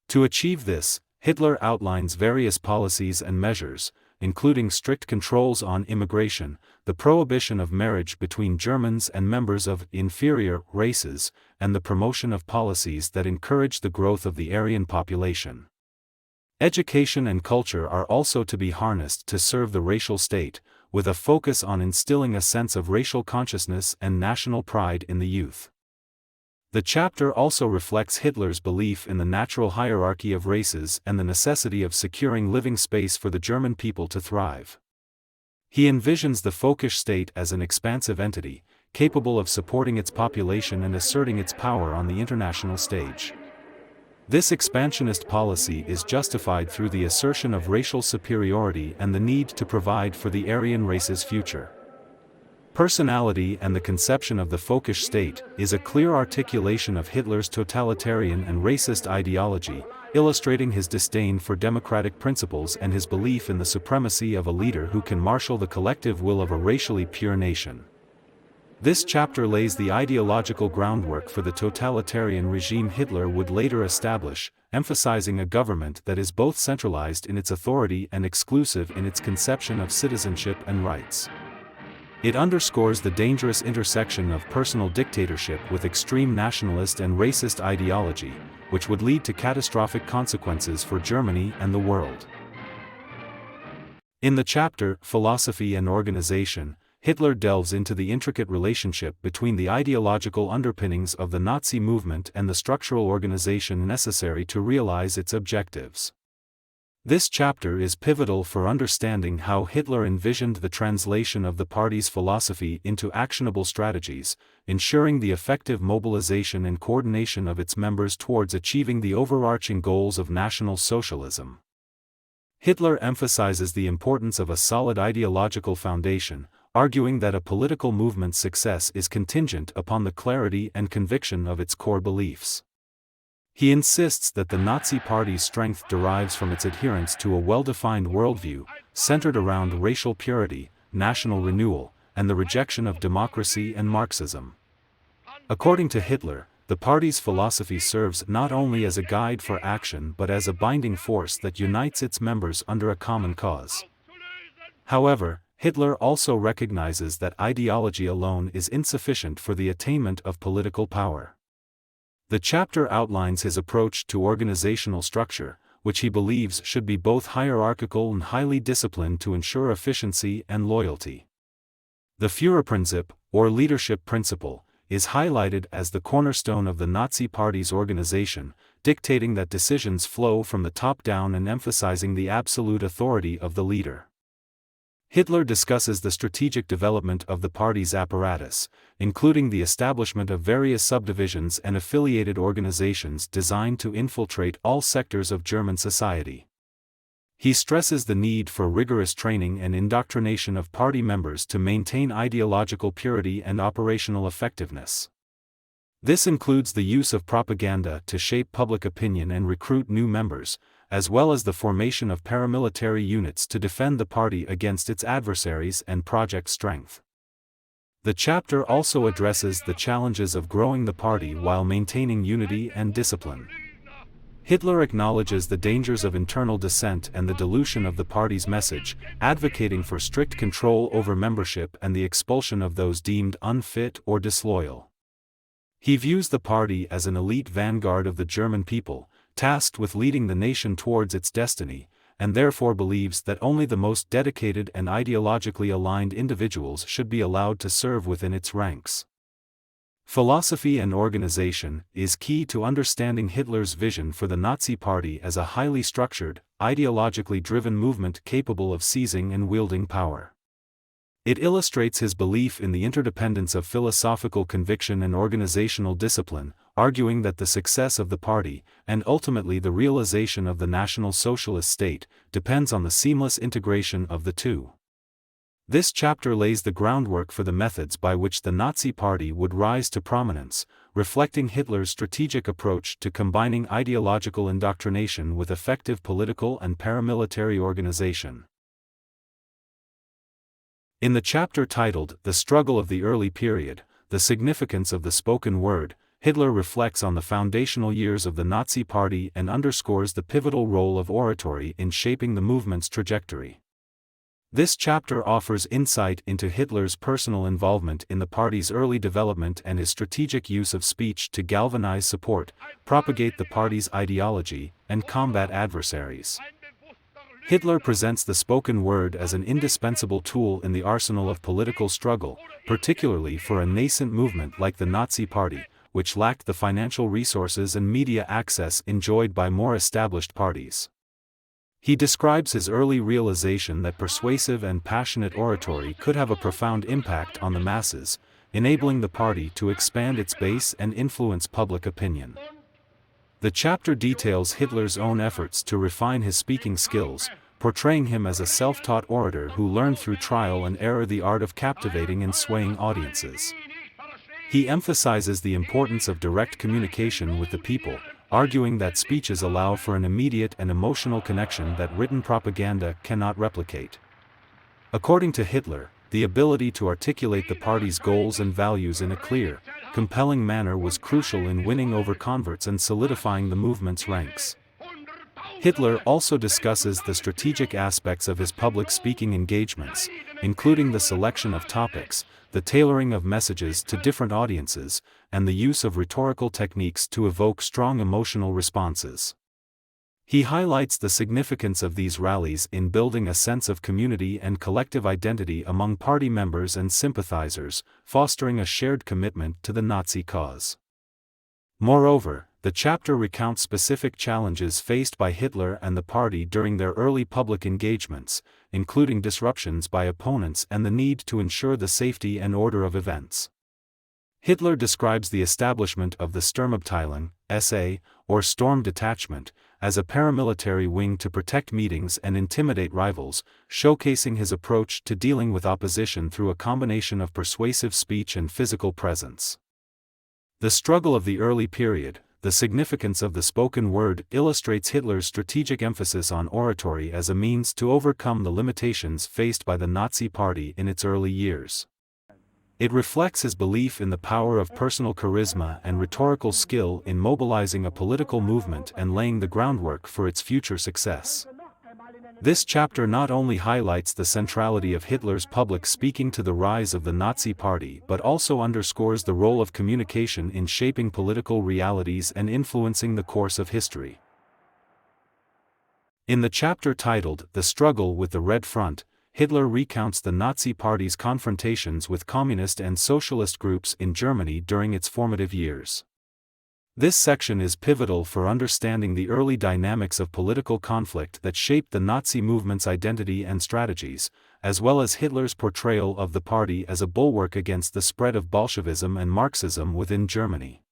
To achieve this, Hitler outlines various policies and measures, including strict controls on immigration, the prohibition of marriage between Germans and members of inferior races, and the promotion of policies that encourage the growth of the Aryan population. Education and culture are also to be harnessed to serve the racial state, with a focus on instilling a sense of racial consciousness and national pride in the youth. The chapter also reflects Hitler's belief in the natural hierarchy of races and the necessity of securing living space for the German people to thrive. He envisions the Folkish state as an expansive entity, capable of supporting its population and asserting its power on the international stage. This expansionist policy is justified through the assertion of racial superiority and the need to provide for the Aryan race's future. Personality and the conception of the Folkish state is a clear articulation of Hitler's totalitarian and racist ideology, illustrating his disdain for democratic principles and his belief in the supremacy of a leader who can marshal the collective will of a racially pure nation. This chapter lays the ideological groundwork for the totalitarian regime Hitler would later establish, emphasizing a government that is both centralized in its authority and exclusive in its conception of citizenship and rights. It underscores the dangerous intersection of personal dictatorship with extreme nationalist and racist ideology, which would lead to catastrophic consequences for Germany and the world. In the chapter, Philosophy and Organization, Hitler delves into the intricate relationship between the ideological underpinnings of the Nazi movement and the structural organization necessary to realize its objectives. This chapter is pivotal for understanding how Hitler envisioned the translation of the party's philosophy into actionable strategies, ensuring the effective mobilization and coordination of its members towards achieving the overarching goals of National Socialism. Hitler emphasizes the importance of a solid ideological foundation, arguing that a political movement's success is contingent upon the clarity and conviction of its core beliefs. He insists that the Nazi Party's strength derives from its adherence to a well-defined worldview, centered around racial purity, national renewal, and the rejection of democracy and Marxism. According to Hitler, the party's philosophy serves not only as a guide for action but as a binding force that unites its members under a common cause. However, Hitler also recognizes that ideology alone is insufficient for the attainment of political power. The chapter outlines his approach to organizational structure, which he believes should be both hierarchical and highly disciplined to ensure efficiency and loyalty. The Führerprinzip, or leadership principle, is highlighted as the cornerstone of the Nazi Party's organization, dictating that decisions flow from the top down and emphasizing the absolute authority of the leader. Hitler discusses the strategic development of the party's apparatus, including the establishment of various subdivisions and affiliated organizations designed to infiltrate all sectors of German society. He stresses the need for rigorous training and indoctrination of party members to maintain ideological purity and operational effectiveness. This includes the use of propaganda to shape public opinion and recruit new members, as well as the formation of paramilitary units to defend the party against its adversaries and project strength. The chapter also addresses the challenges of growing the party while maintaining unity and discipline. Hitler acknowledges the dangers of internal dissent and the dilution of the party's message, advocating for strict control over membership and the expulsion of those deemed unfit or disloyal. He views the party as an elite vanguard of the German people, tasked with leading the nation towards its destiny, and therefore believes that only the most dedicated and ideologically aligned individuals should be allowed to serve within its ranks. Philosophy and organization is key to understanding Hitler's vision for the Nazi Party as a highly structured, ideologically driven movement capable of seizing and wielding power. It illustrates his belief in the interdependence of philosophical conviction and organizational discipline, arguing that the success of the party, and ultimately the realization of the National Socialist state, depends on the seamless integration of the two. This chapter lays the groundwork for the methods by which the Nazi Party would rise to prominence, reflecting Hitler's strategic approach to combining ideological indoctrination with effective political and paramilitary organization. In the chapter titled The Struggle of the Early Period, The Significance of the Spoken Word, Hitler reflects on the foundational years of the Nazi Party and underscores the pivotal role of oratory in shaping the movement's trajectory. This chapter offers insight into Hitler's personal involvement in the party's early development and his strategic use of speech to galvanize support, propagate the party's ideology, and combat adversaries. Hitler presents the spoken word as an indispensable tool in the arsenal of political struggle, particularly for a nascent movement like the Nazi Party, which lacked the financial resources and media access enjoyed by more established parties. He describes his early realization that persuasive and passionate oratory could have a profound impact on the masses, enabling the party to expand its base and influence public opinion. The chapter details Hitler's own efforts to refine his speaking skills, portraying him as a self-taught orator who learned through trial and error the art of captivating and swaying audiences. He emphasizes the importance of direct communication with the people, arguing that speeches allow for an immediate and emotional connection that written propaganda cannot replicate. According to Hitler, the ability to articulate the party's goals and values in a clear, compelling manner was crucial in winning over converts and solidifying the movement's ranks. Hitler also discusses the strategic aspects of his public speaking engagements, including the selection of topics, the tailoring of messages to different audiences, and the use of rhetorical techniques to evoke strong emotional responses. He highlights the significance of these rallies in building a sense of community and collective identity among party members and sympathizers, fostering a shared commitment to the Nazi cause. Moreover, the chapter recounts specific challenges faced by Hitler and the party during their early public engagements, including disruptions by opponents and the need to ensure the safety and order of events. Hitler describes the establishment of the Sturmabteilung, SA, or Storm Detachment, as a paramilitary wing to protect meetings and intimidate rivals, showcasing his approach to dealing with opposition through a combination of persuasive speech and physical presence. The struggle of the early period, the significance of the spoken word, illustrates Hitler's strategic emphasis on oratory as a means to overcome the limitations faced by the Nazi Party in its early years. It reflects his belief in the power of personal charisma and rhetorical skill in mobilizing a political movement and laying the groundwork for its future success. This chapter not only highlights the centrality of Hitler's public speaking to the rise of the Nazi Party but also underscores the role of communication in shaping political realities and influencing the course of history. In the chapter titled "The Struggle with the Red Front," Hitler recounts the Nazi Party's confrontations with communist and socialist groups in Germany during its formative years. This section is pivotal for understanding the early dynamics of political conflict that shaped the Nazi movement's identity and strategies, as well as Hitler's portrayal of the party as a bulwark against the spread of Bolshevism and Marxism within Germany.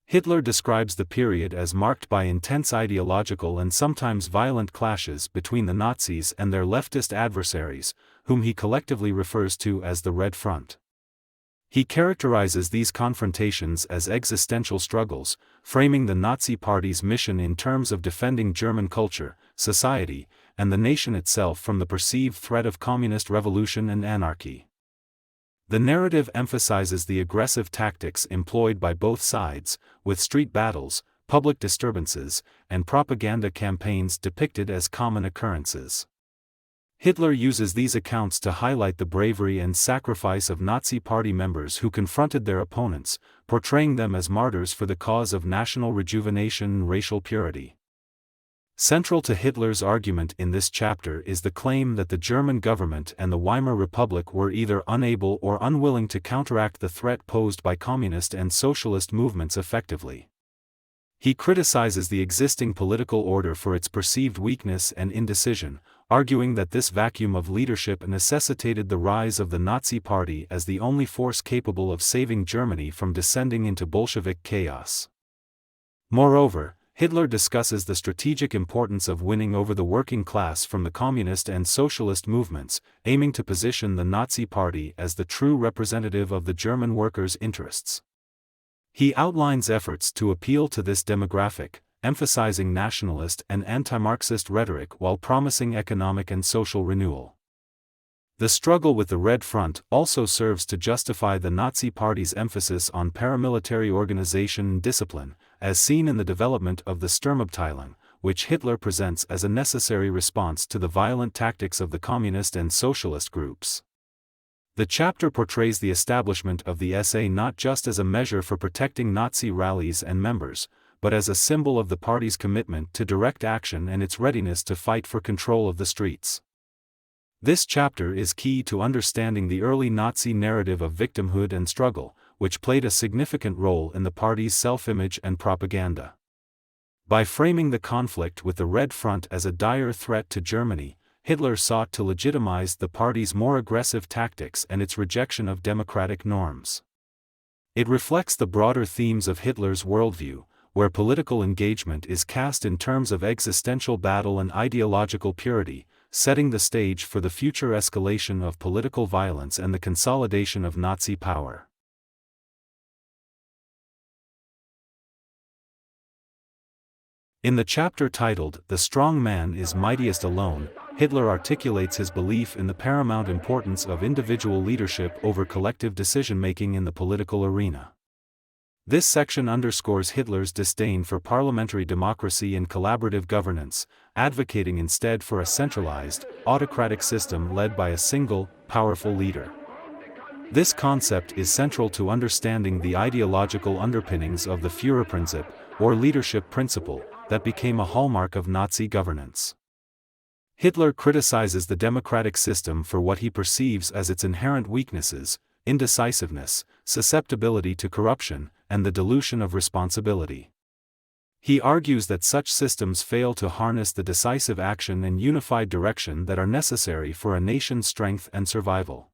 Hitler describes the period as marked by intense ideological and sometimes violent clashes between the Nazis and their leftist adversaries, whom he collectively refers to as the Red Front. He characterizes these confrontations as existential struggles, framing the Nazi Party's mission in terms of defending German culture, society, and the nation itself from the perceived threat of communist revolution and anarchy. The narrative emphasizes the aggressive tactics employed by both sides, with street battles, public disturbances, and propaganda campaigns depicted as common occurrences. Hitler uses these accounts to highlight the bravery and sacrifice of Nazi Party members who confronted their opponents, portraying them as martyrs for the cause of national rejuvenation and racial purity. Central to Hitler's argument in this chapter is the claim that the German government and the Weimar Republic were either unable or unwilling to counteract the threat posed by communist and socialist movements effectively. He criticizes the existing political order for its perceived weakness and indecision, arguing that this vacuum of leadership necessitated the rise of the Nazi Party as the only force capable of saving Germany from descending into Bolshevik chaos. Moreover, Hitler discusses the strategic importance of winning over the working class from the communist and socialist movements, aiming to position the Nazi Party as the true representative of the German workers' interests. He outlines efforts to appeal to this demographic, emphasizing nationalist and anti-Marxist rhetoric while promising economic and social renewal. The struggle with the Red Front also serves to justify the Nazi Party's emphasis on paramilitary organization and discipline, as seen in the development of the Sturmabteilung, which Hitler presents as a necessary response to the violent tactics of the communist and socialist groups. The chapter portrays the establishment of the SA not just as a measure for protecting Nazi rallies and members, but as a symbol of the party's commitment to direct action and its readiness to fight for control of the streets. This chapter is key to understanding the early Nazi narrative of victimhood and struggle, which played a significant role in the party's self-image and propaganda. By framing the conflict with the Red Front as a dire threat to Germany, Hitler sought to legitimize the party's more aggressive tactics and its rejection of democratic norms. It reflects the broader themes of Hitler's worldview, where political engagement is cast in terms of existential battle and ideological purity, setting the stage for the future escalation of political violence and the consolidation of Nazi power. In the chapter titled "The Strong Man is Mightiest Alone," Hitler articulates his belief in the paramount importance of individual leadership over collective decision-making in the political arena. This section underscores Hitler's disdain for parliamentary democracy and collaborative governance, advocating instead for a centralized, autocratic system led by a single, powerful leader. This concept is central to understanding the ideological underpinnings of the Führerprinzip, or leadership principle, that became a hallmark of Nazi governance. Hitler criticizes the democratic system for what he perceives as its inherent weaknesses: indecisiveness, susceptibility to corruption, and the dilution of responsibility. He argues that such systems fail to harness the decisive action and unified direction that are necessary for a nation's strength and survival.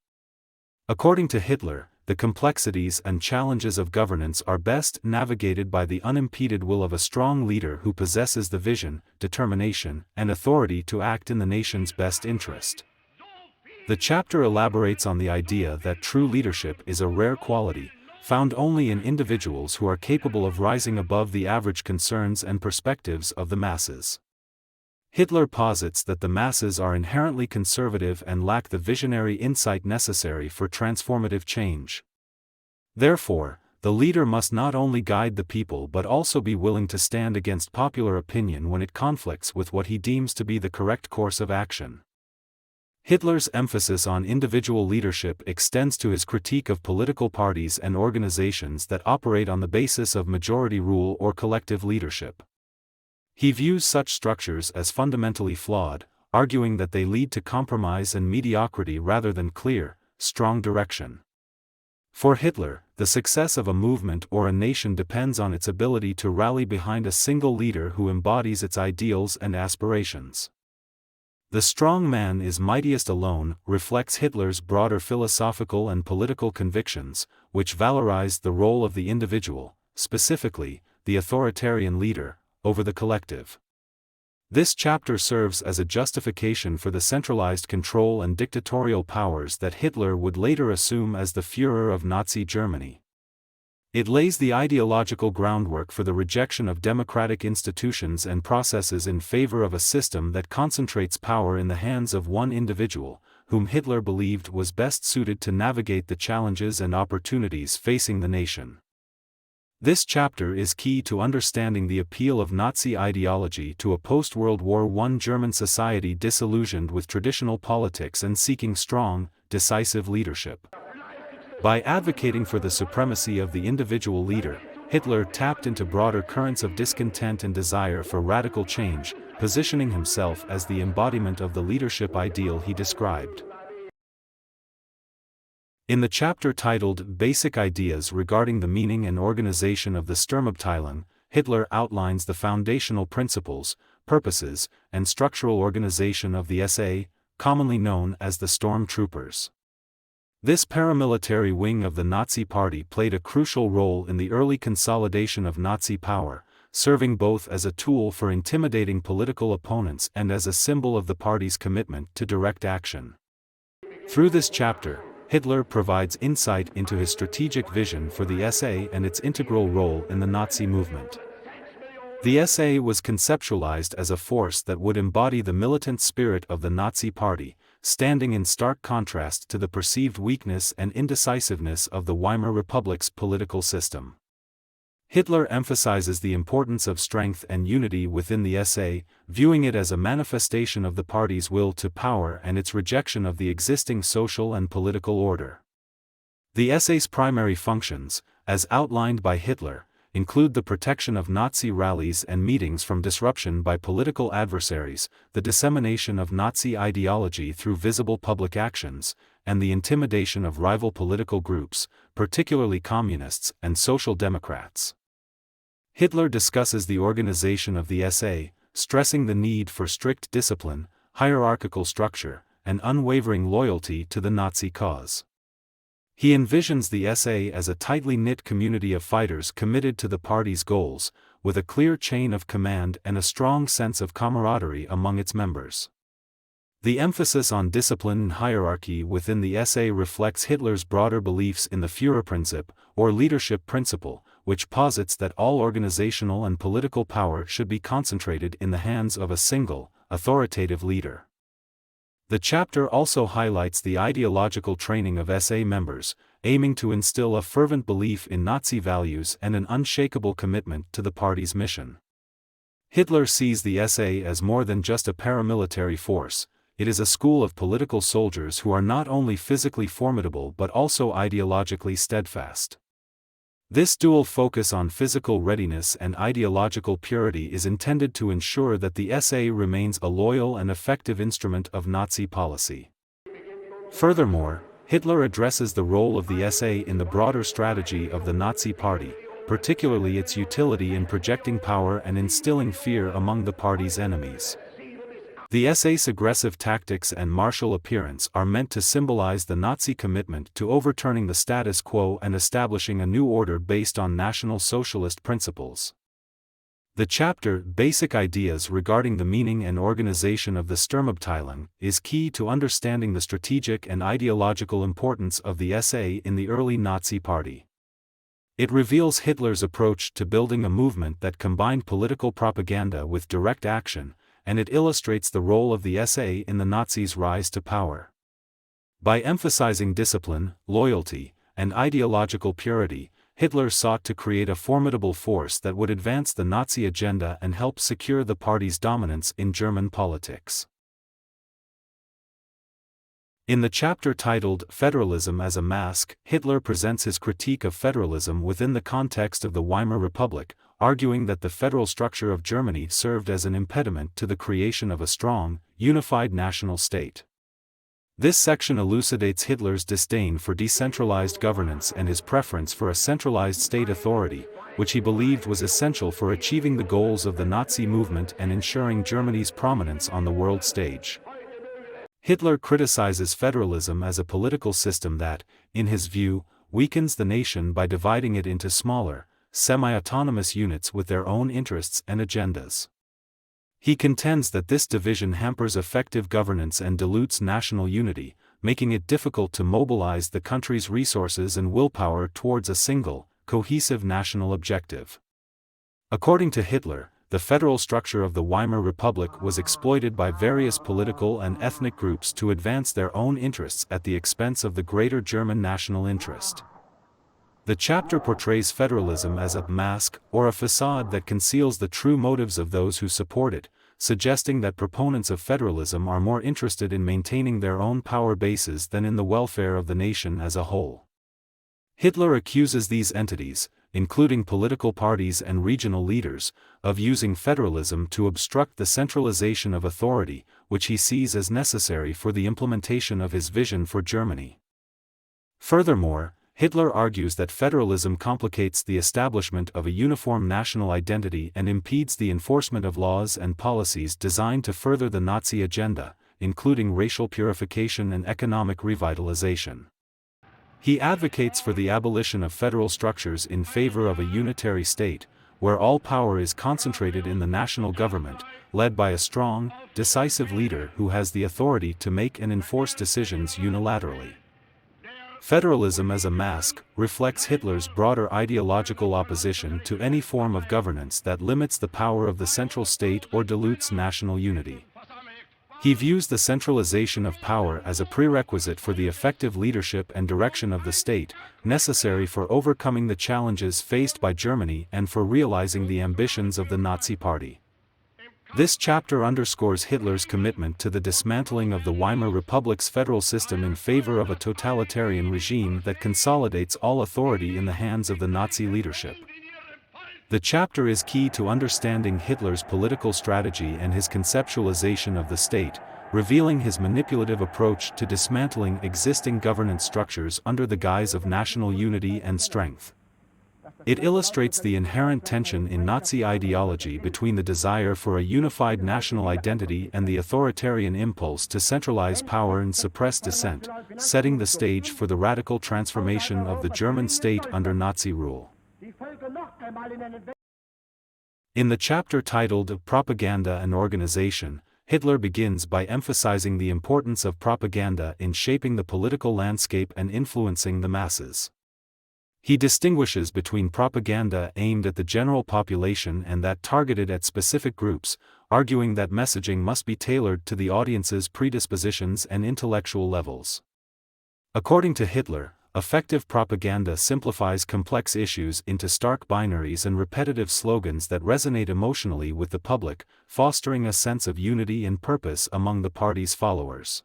According to Hitler, the complexities and challenges of governance are best navigated by the unimpeded will of a strong leader who possesses the vision, determination, and authority to act in the nation's best interest. The chapter elaborates on the idea that true leadership is a rare quality, found only in individuals who are capable of rising above the average concerns and perspectives of the masses. Hitler posits that the masses are inherently conservative and lack the visionary insight necessary for transformative change. Therefore, the leader must not only guide the people but also be willing to stand against popular opinion when it conflicts with what he deems to be the correct course of action. Hitler's emphasis on individual leadership extends to his critique of political parties and organizations that operate on the basis of majority rule or collective leadership. He views such structures as fundamentally flawed, arguing that they lead to compromise and mediocrity rather than clear, strong direction. For Hitler, the success of a movement or a nation depends on its ability to rally behind a single leader who embodies its ideals and aspirations. "The strong man is mightiest alone" reflects Hitler's broader philosophical and political convictions, which valorized the role of the individual, specifically, the authoritarian leader, over the collective. This chapter serves as a justification for the centralized control and dictatorial powers that Hitler would later assume as the Führer of Nazi Germany. It lays the ideological groundwork for the rejection of democratic institutions and processes in favor of a system that concentrates power in the hands of one individual, whom Hitler believed was best suited to navigate the challenges and opportunities facing the nation. This chapter is key to understanding the appeal of Nazi ideology to a post-World War I German society disillusioned with traditional politics and seeking strong, decisive leadership. By advocating for the supremacy of the individual leader, Hitler tapped into broader currents of discontent and desire for radical change, positioning himself as the embodiment of the leadership ideal he described. In the chapter titled "Basic Ideas Regarding the Meaning and Organization of the Sturmabteilung," Hitler outlines the foundational principles, purposes, and structural organization of the SA, commonly known as the Storm Troopers. This paramilitary wing of the Nazi Party played a crucial role in the early consolidation of Nazi power, serving both as a tool for intimidating political opponents and as a symbol of the party's commitment to direct action. Through this chapter, Hitler provides insight into his strategic vision for the SA and its integral role in the Nazi movement. The SA was conceptualized as a force that would embody the militant spirit of the Nazi Party, standing in stark contrast to the perceived weakness and indecisiveness of the Weimar Republic's political system. Hitler emphasizes the importance of strength and unity within the SA, viewing it as a manifestation of the party's will to power and its rejection of the existing social and political order. The SA's primary functions, as outlined by Hitler, include the protection of Nazi rallies and meetings from disruption by political adversaries, the dissemination of Nazi ideology through visible public actions, and the intimidation of rival political groups, particularly communists and social democrats. Hitler discusses the organization of the SA, stressing the need for strict discipline, hierarchical structure, and unwavering loyalty to the Nazi cause. He envisions the SA as a tightly knit community of fighters committed to the party's goals, with a clear chain of command and a strong sense of camaraderie among its members. The emphasis on discipline and hierarchy within the SA reflects Hitler's broader beliefs in the Führerprinzip, or leadership principle, which posits that all organizational and political power should be concentrated in the hands of a single, authoritative leader. The chapter also highlights the ideological training of SA members, aiming to instill a fervent belief in Nazi values and an unshakable commitment to the party's mission. Hitler sees the SA as more than just a paramilitary force. It is a school of political soldiers who are not only physically formidable but also ideologically steadfast. This dual focus on physical readiness and ideological purity is intended to ensure that the SA remains a loyal and effective instrument of Nazi policy. Furthermore, Hitler addresses the role of the SA in the broader strategy of the Nazi Party, particularly its utility in projecting power and instilling fear among the party's enemies. The SA's aggressive tactics and martial appearance are meant to symbolize the Nazi commitment to overturning the status quo and establishing a new order based on National Socialist principles. The chapter, Basic Ideas Regarding the Meaning and Organization of the Sturmabteilung, is key to understanding the strategic and ideological importance of the SA in the early Nazi Party. It reveals Hitler's approach to building a movement that combined political propaganda with direct action, and it illustrates the role of the SA in the Nazis' rise to power. By emphasizing discipline, loyalty, and ideological purity, Hitler sought to create a formidable force that would advance the Nazi agenda and help secure the party's dominance in German politics. In the chapter titled Federalism as a Mask, Hitler presents his critique of federalism within the context of the Weimar Republic, arguing that the federal structure of Germany served as an impediment to the creation of a strong, unified national state. This section elucidates Hitler's disdain for decentralized governance and his preference for a centralized state authority, which he believed was essential for achieving the goals of the Nazi movement and ensuring Germany's prominence on the world stage. Hitler criticizes federalism as a political system that, in his view, weakens the nation by dividing it into smaller, semi-autonomous units with their own interests and agendas. He contends that this division hampers effective governance and dilutes national unity, making it difficult to mobilize the country's resources and willpower towards a single, cohesive national objective. According to Hitler, the federal structure of the Weimar Republic was exploited by various political and ethnic groups to advance their own interests at the expense of the greater German national interest. The chapter portrays federalism as a mask or a facade that conceals the true motives of those who support it, suggesting that proponents of federalism are more interested in maintaining their own power bases than in the welfare of the nation as a whole. Hitler accuses these entities, including political parties and regional leaders, of using federalism to obstruct the centralization of authority, which he sees as necessary for the implementation of his vision for Germany. Furthermore, Hitler argues that federalism complicates the establishment of a uniform national identity and impedes the enforcement of laws and policies designed to further the Nazi agenda, including racial purification and economic revitalization. He advocates for the abolition of federal structures in favor of a unitary state, where all power is concentrated in the national government, led by a strong, decisive leader who has the authority to make and enforce decisions unilaterally. Federalism as a mask reflects Hitler's broader ideological opposition to any form of governance that limits the power of the central state or dilutes national unity. He views the centralization of power as a prerequisite for the effective leadership and direction of the state, necessary for overcoming the challenges faced by Germany and for realizing the ambitions of the Nazi Party. This chapter underscores Hitler's commitment to the dismantling of the Weimar Republic's federal system in favor of a totalitarian regime that consolidates all authority in the hands of the Nazi leadership. The chapter is key to understanding Hitler's political strategy and his conceptualization of the state, revealing his manipulative approach to dismantling existing governance structures under the guise of national unity and strength. It illustrates the inherent tension in Nazi ideology between the desire for a unified national identity and the authoritarian impulse to centralize power and suppress dissent, setting the stage for the radical transformation of the German state under Nazi rule. In the chapter titled Propaganda and Organization, Hitler begins by emphasizing the importance of propaganda in shaping the political landscape and influencing the masses. He distinguishes between propaganda aimed at the general population and that targeted at specific groups, arguing that messaging must be tailored to the audience's predispositions and intellectual levels. According to Hitler, effective propaganda simplifies complex issues into stark binaries and repetitive slogans that resonate emotionally with the public, fostering a sense of unity and purpose among the party's followers.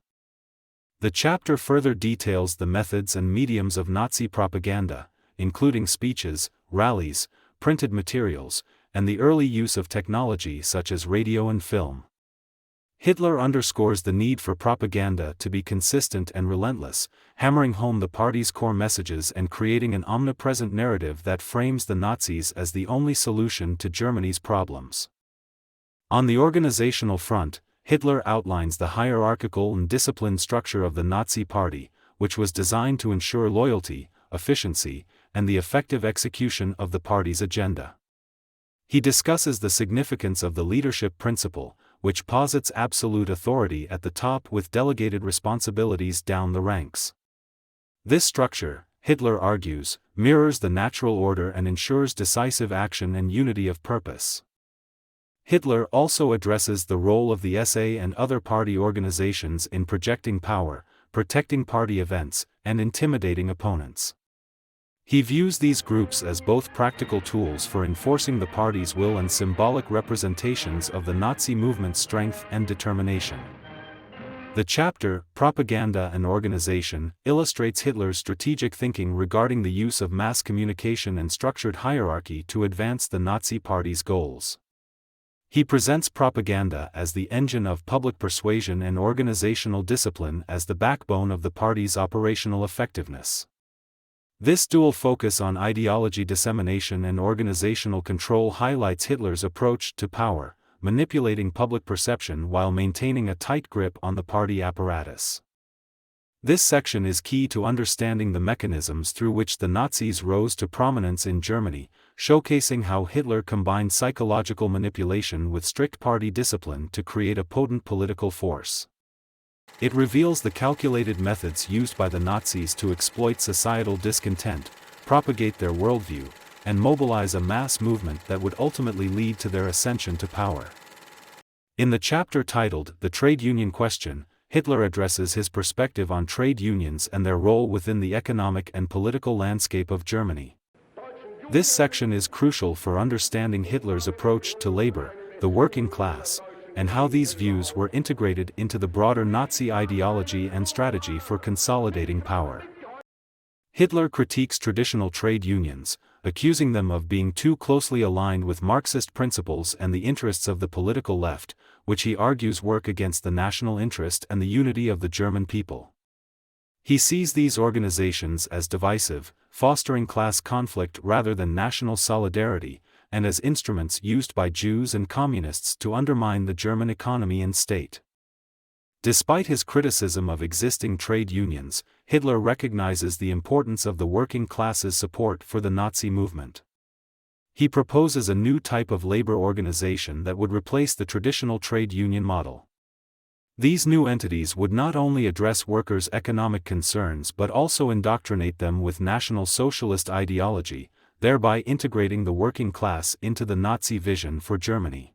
The chapter further details the methods and mediums of Nazi propaganda, including speeches, rallies, printed materials, and the early use of technology such as radio and film. Hitler underscores the need for propaganda to be consistent and relentless, hammering home the party's core messages and creating an omnipresent narrative that frames the Nazis as the only solution to Germany's problems. On the organizational front, Hitler outlines the hierarchical and disciplined structure of the Nazi Party, which was designed to ensure loyalty, efficiency, and the effective execution of the party's agenda. He discusses the significance of the leadership principle, which posits absolute authority at the top with delegated responsibilities down the ranks. This structure, Hitler argues, mirrors the natural order and ensures decisive action and unity of purpose. Hitler also addresses the role of the SA and other party organizations in projecting power, protecting party events, and intimidating opponents. He views these groups as both practical tools for enforcing the party's will and symbolic representations of the Nazi movement's strength and determination. The chapter, Propaganda and Organization, illustrates Hitler's strategic thinking regarding the use of mass communication and structured hierarchy to advance the Nazi Party's goals. He presents propaganda as the engine of public persuasion and organizational discipline as the backbone of the party's operational effectiveness. This dual focus on ideology dissemination and organizational control highlights Hitler's approach to power, manipulating public perception while maintaining a tight grip on the party apparatus. This section is key to understanding the mechanisms through which the Nazis rose to prominence in Germany, showcasing how Hitler combined psychological manipulation with strict party discipline to create a potent political force. It reveals the calculated methods used by the Nazis to exploit societal discontent, propagate their worldview, and mobilize a mass movement that would ultimately lead to their ascension to power. In the chapter titled The Trade Union Question, Hitler addresses his perspective on trade unions and their role within the economic and political landscape of Germany. This section is crucial for understanding Hitler's approach to labor, the working class, and how these views were integrated into the broader Nazi ideology and strategy for consolidating power. Hitler critiques traditional trade unions, accusing them of being too closely aligned with Marxist principles and the interests of the political left, which he argues work against the national interest and the unity of the German people. He sees these organizations as divisive, fostering class conflict rather than national solidarity, and as instruments used by Jews and communists to undermine the German economy and state. Despite his criticism of existing trade unions, Hitler recognizes the importance of the working class's support for the Nazi movement. He proposes a new type of labor organization that would replace the traditional trade union model. These new entities would not only address workers' economic concerns but also indoctrinate them with National Socialist ideology, thereby integrating the working class into the Nazi vision for Germany.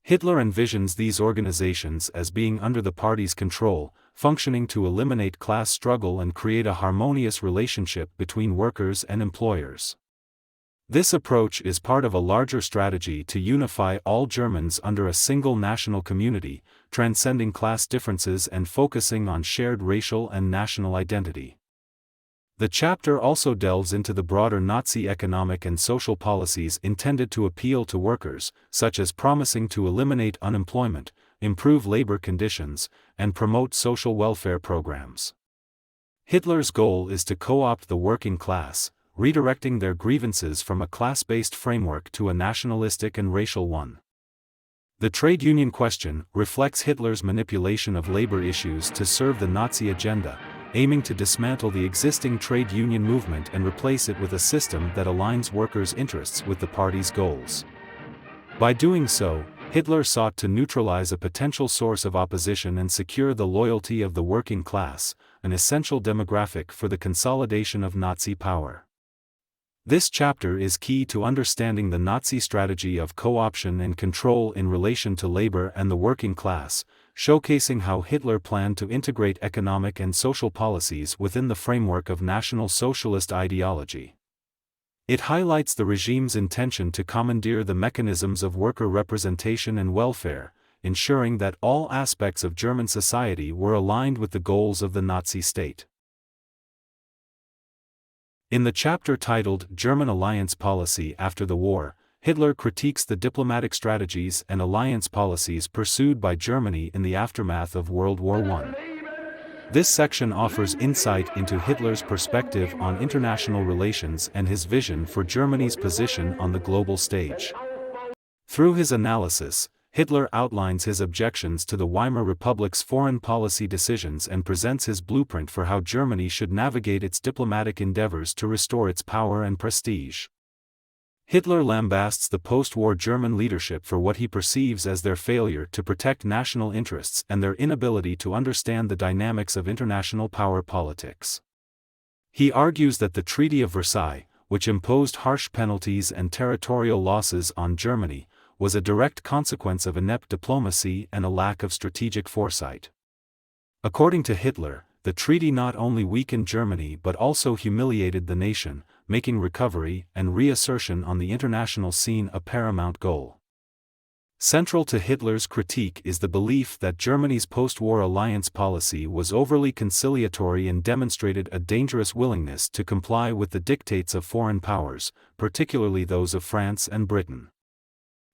Hitler envisions these organizations as being under the party's control, functioning to eliminate class struggle and create a harmonious relationship between workers and employers. This approach is part of a larger strategy to unify all Germans under a single national community, transcending class differences and focusing on shared racial and national identity. The chapter also delves into the broader Nazi economic and social policies intended to appeal to workers, such as promising to eliminate unemployment, improve labor conditions, and promote social welfare programs. Hitler's goal is to co-opt the working class, redirecting their grievances from a class-based framework to a nationalistic and racial one. The trade union question reflects Hitler's manipulation of labor issues to serve the Nazi agenda, aiming to dismantle the existing trade union movement and replace it with a system that aligns workers' interests with the party's goals. By doing so, Hitler sought to neutralize a potential source of opposition and secure the loyalty of the working class, an essential demographic for the consolidation of Nazi power. This chapter is key to understanding the Nazi strategy of co-option and control in relation to labor and the working class, showcasing how Hitler planned to integrate economic and social policies within the framework of National Socialist ideology. It highlights the regime's intention to commandeer the mechanisms of worker representation and welfare, ensuring that all aspects of German society were aligned with the goals of the Nazi state. In the chapter titled German Alliance Policy After the War, Hitler critiques the diplomatic strategies and alliance policies pursued by Germany in the aftermath of World War I. This section offers insight into Hitler's perspective on international relations and his vision for Germany's position on the global stage. Through his analysis, Hitler outlines his objections to the Weimar Republic's foreign policy decisions and presents his blueprint for how Germany should navigate its diplomatic endeavors to restore its power and prestige. Hitler lambasts the post-war German leadership for what he perceives as their failure to protect national interests and their inability to understand the dynamics of international power politics. He argues that the Treaty of Versailles, which imposed harsh penalties and territorial losses on Germany, was a direct consequence of inept diplomacy and a lack of strategic foresight. According to Hitler, the treaty not only weakened Germany but also humiliated the nation, making recovery and reassertion on the international scene a paramount goal. Central to Hitler's critique is the belief that Germany's post-war alliance policy was overly conciliatory and demonstrated a dangerous willingness to comply with the dictates of foreign powers, particularly those of France and Britain.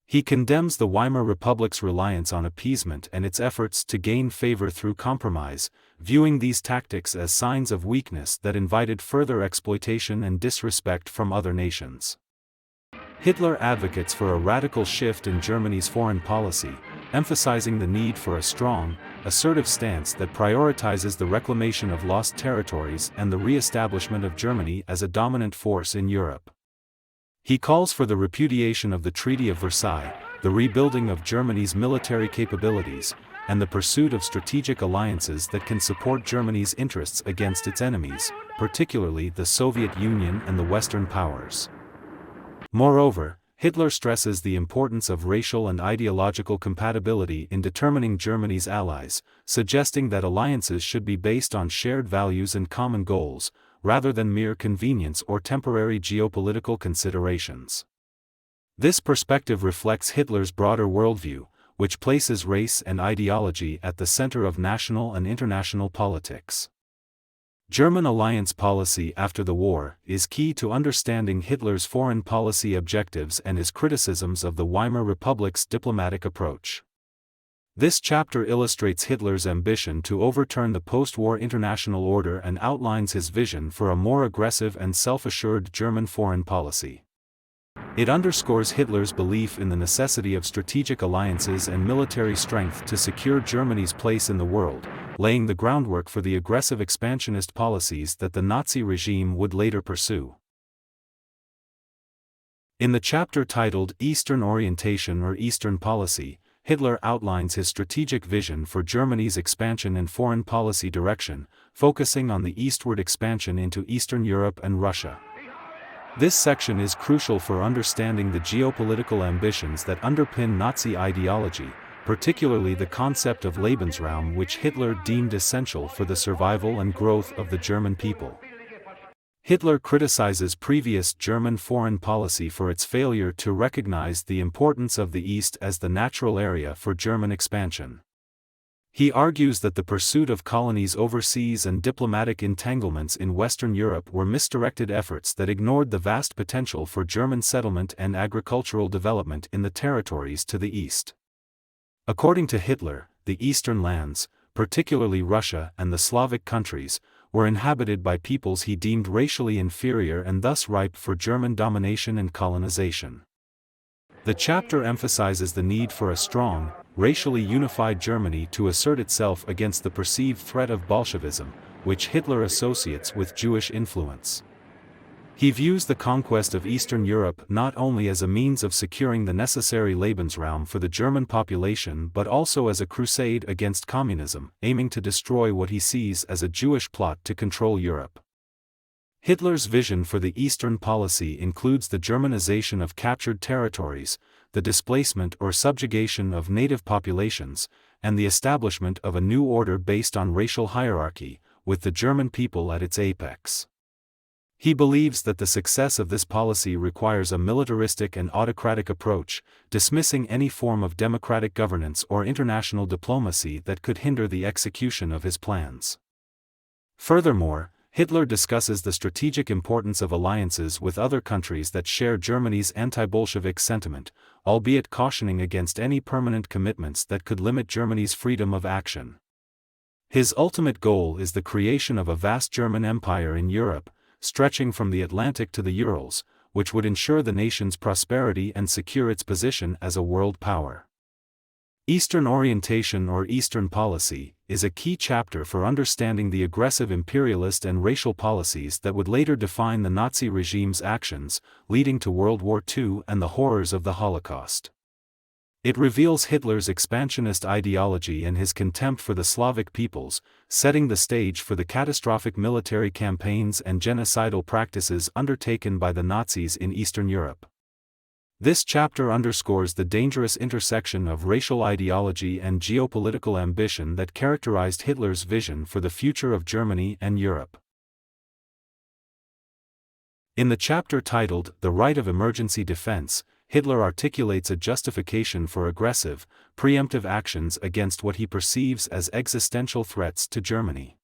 He condemns the Weimar Republic's reliance on appeasement and its efforts to gain favor through compromise, viewing these tactics as signs of weakness that invited further exploitation and disrespect from other nations. Hitler advocates for a radical shift in Germany's foreign policy, emphasizing the need for a strong, assertive stance that prioritizes the reclamation of lost territories and the re-establishment of Germany as a dominant force in Europe. He calls for the repudiation of the Treaty of Versailles, the rebuilding of Germany's military capabilities, and the pursuit of strategic alliances that can support Germany's interests against its enemies, particularly the Soviet Union and the Western powers. Moreover, Hitler stresses the importance of racial and ideological compatibility in determining Germany's allies, suggesting that alliances should be based on shared values and common goals, rather than mere convenience or temporary geopolitical considerations. This perspective reflects Hitler's broader worldview, which places race and ideology at the center of national and international politics. German alliance policy after the war is key to understanding Hitler's foreign policy objectives and his criticisms of the Weimar Republic's diplomatic approach. This chapter illustrates Hitler's ambition to overturn the post-war international order and outlines his vision for a more aggressive and self-assured German foreign policy. It underscores Hitler's belief in the necessity of strategic alliances and military strength to secure Germany's place in the world, laying the groundwork for the aggressive expansionist policies that the Nazi regime would later pursue. In the chapter titled Eastern Orientation or Eastern Policy, Hitler outlines his strategic vision for Germany's expansion and foreign policy direction, focusing on the eastward expansion into Eastern Europe and Russia. This section is crucial for understanding the geopolitical ambitions that underpin Nazi ideology, particularly the concept of Lebensraum, which Hitler deemed essential for the survival and growth of the German people. Hitler criticizes previous German foreign policy for its failure to recognize the importance of the East as the natural area for German expansion. He argues that the pursuit of colonies overseas and diplomatic entanglements in Western Europe were misdirected efforts that ignored the vast potential for German settlement and agricultural development in the territories to the east. According to Hitler, the eastern lands, particularly Russia and the Slavic countries, were inhabited by peoples he deemed racially inferior and thus ripe for German domination and colonization. The chapter emphasizes the need for a strong, racially unified Germany to assert itself against the perceived threat of Bolshevism, which Hitler associates with Jewish influence. He views the conquest of Eastern Europe not only as a means of securing the necessary Lebensraum for the German population but also as a crusade against communism, aiming to destroy what he sees as a Jewish plot to control Europe. Hitler's vision for the Eastern policy includes the Germanization of captured territories, the displacement or subjugation of native populations, and the establishment of a new order based on racial hierarchy, with the German people at its apex. He believes that the success of this policy requires a militaristic and autocratic approach, dismissing any form of democratic governance or international diplomacy that could hinder the execution of his plans. Furthermore, Hitler discusses the strategic importance of alliances with other countries that share Germany's anti-Bolshevik sentiment, albeit cautioning against any permanent commitments that could limit Germany's freedom of action. His ultimate goal is the creation of a vast German empire in Europe, stretching from the Atlantic to the Urals, which would ensure the nation's prosperity and secure its position as a world power. Eastern orientation or Eastern policy is a key chapter for understanding the aggressive imperialist and racial policies that would later define the Nazi regime's actions, leading to World War II and the horrors of the Holocaust. It reveals Hitler's expansionist ideology and his contempt for the Slavic peoples, setting the stage for the catastrophic military campaigns and genocidal practices undertaken by the Nazis in Eastern Europe. This chapter underscores the dangerous intersection of racial ideology and geopolitical ambition that characterized Hitler's vision for the future of Germany and Europe. In the chapter titled "The Right of Emergency Defense," Hitler articulates a justification for aggressive, preemptive actions against what he perceives as existential threats to Germany.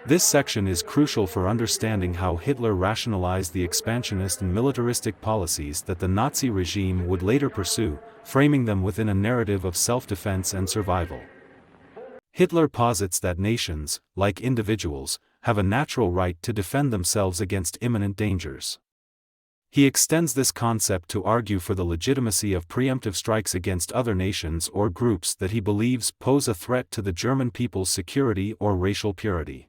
This section is crucial for understanding how Hitler rationalized the expansionist and militaristic policies that the Nazi regime would later pursue, framing them within a narrative of self-defense and survival. Hitler posits that nations, like individuals, have a natural right to defend themselves against imminent dangers. He extends this concept to argue for the legitimacy of preemptive strikes against other nations or groups that he believes pose a threat to the German people's security or racial purity.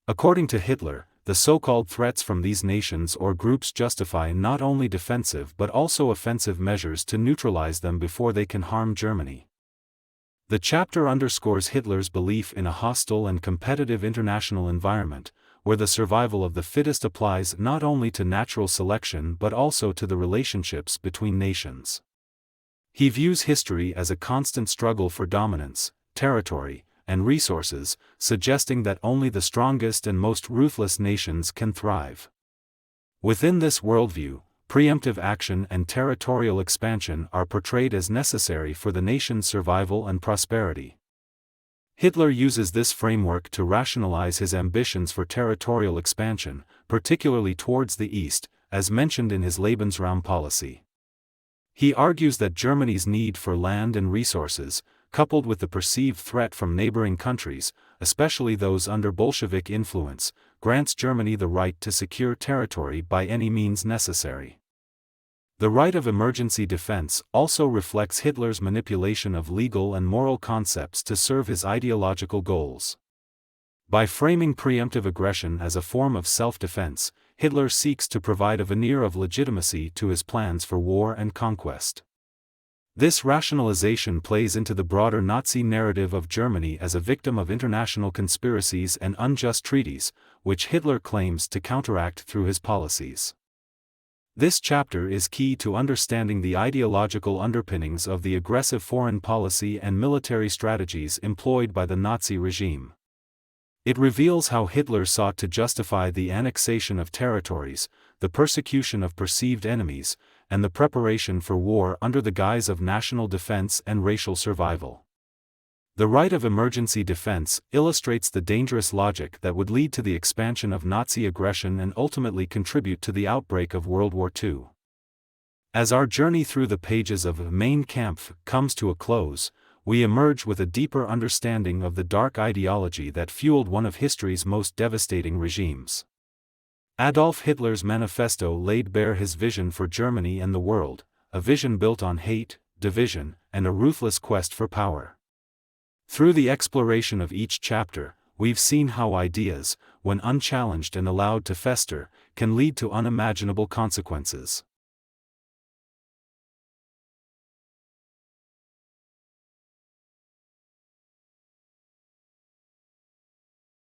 According to Hitler, the so-called threats from these nations or groups justify not only defensive but also offensive measures to neutralize them before they can harm Germany. The chapter underscores Hitler's belief in a hostile and competitive international environment, where the survival of the fittest applies not only to natural selection but also to the relationships between nations. He views history as a constant struggle for dominance, territory, and resources, suggesting that only the strongest and most ruthless nations can thrive. Within this worldview, preemptive action and territorial expansion are portrayed as necessary for the nation's survival and prosperity. Hitler uses this framework to rationalize his ambitions for territorial expansion, particularly towards the east, as mentioned in his Lebensraum policy. He argues that Germany's need for land and resources, coupled with the perceived threat from neighboring countries, especially those under Bolshevik influence, grants Germany the right to secure territory by any means necessary. The right of emergency defense also reflects Hitler's manipulation of legal and moral concepts to serve his ideological goals. By framing preemptive aggression as a form of self-defense, Hitler seeks to provide a veneer of legitimacy to his plans for war and conquest. This rationalization plays into the broader Nazi narrative of Germany as a victim of international conspiracies and unjust treaties, which Hitler claims to counteract through his policies. This chapter is key to understanding the ideological underpinnings of the aggressive foreign policy and military strategies employed by the Nazi regime. It reveals how Hitler sought to justify the annexation of territories, the persecution of perceived enemies, and the preparation for war under the guise of national defense and racial survival. The right of emergency defense illustrates the dangerous logic that would lead to the expansion of Nazi aggression and ultimately contribute to the outbreak of World War II. As our journey through the pages of Mein Kampf comes to a close, we emerge with a deeper understanding of the dark ideology that fueled one of history's most devastating regimes. Adolf Hitler's manifesto laid bare his vision for Germany and the world, a vision built on hate, division, and a ruthless quest for power. Through the exploration of each chapter, we've seen how ideas, when unchallenged and allowed to fester, can lead to unimaginable consequences.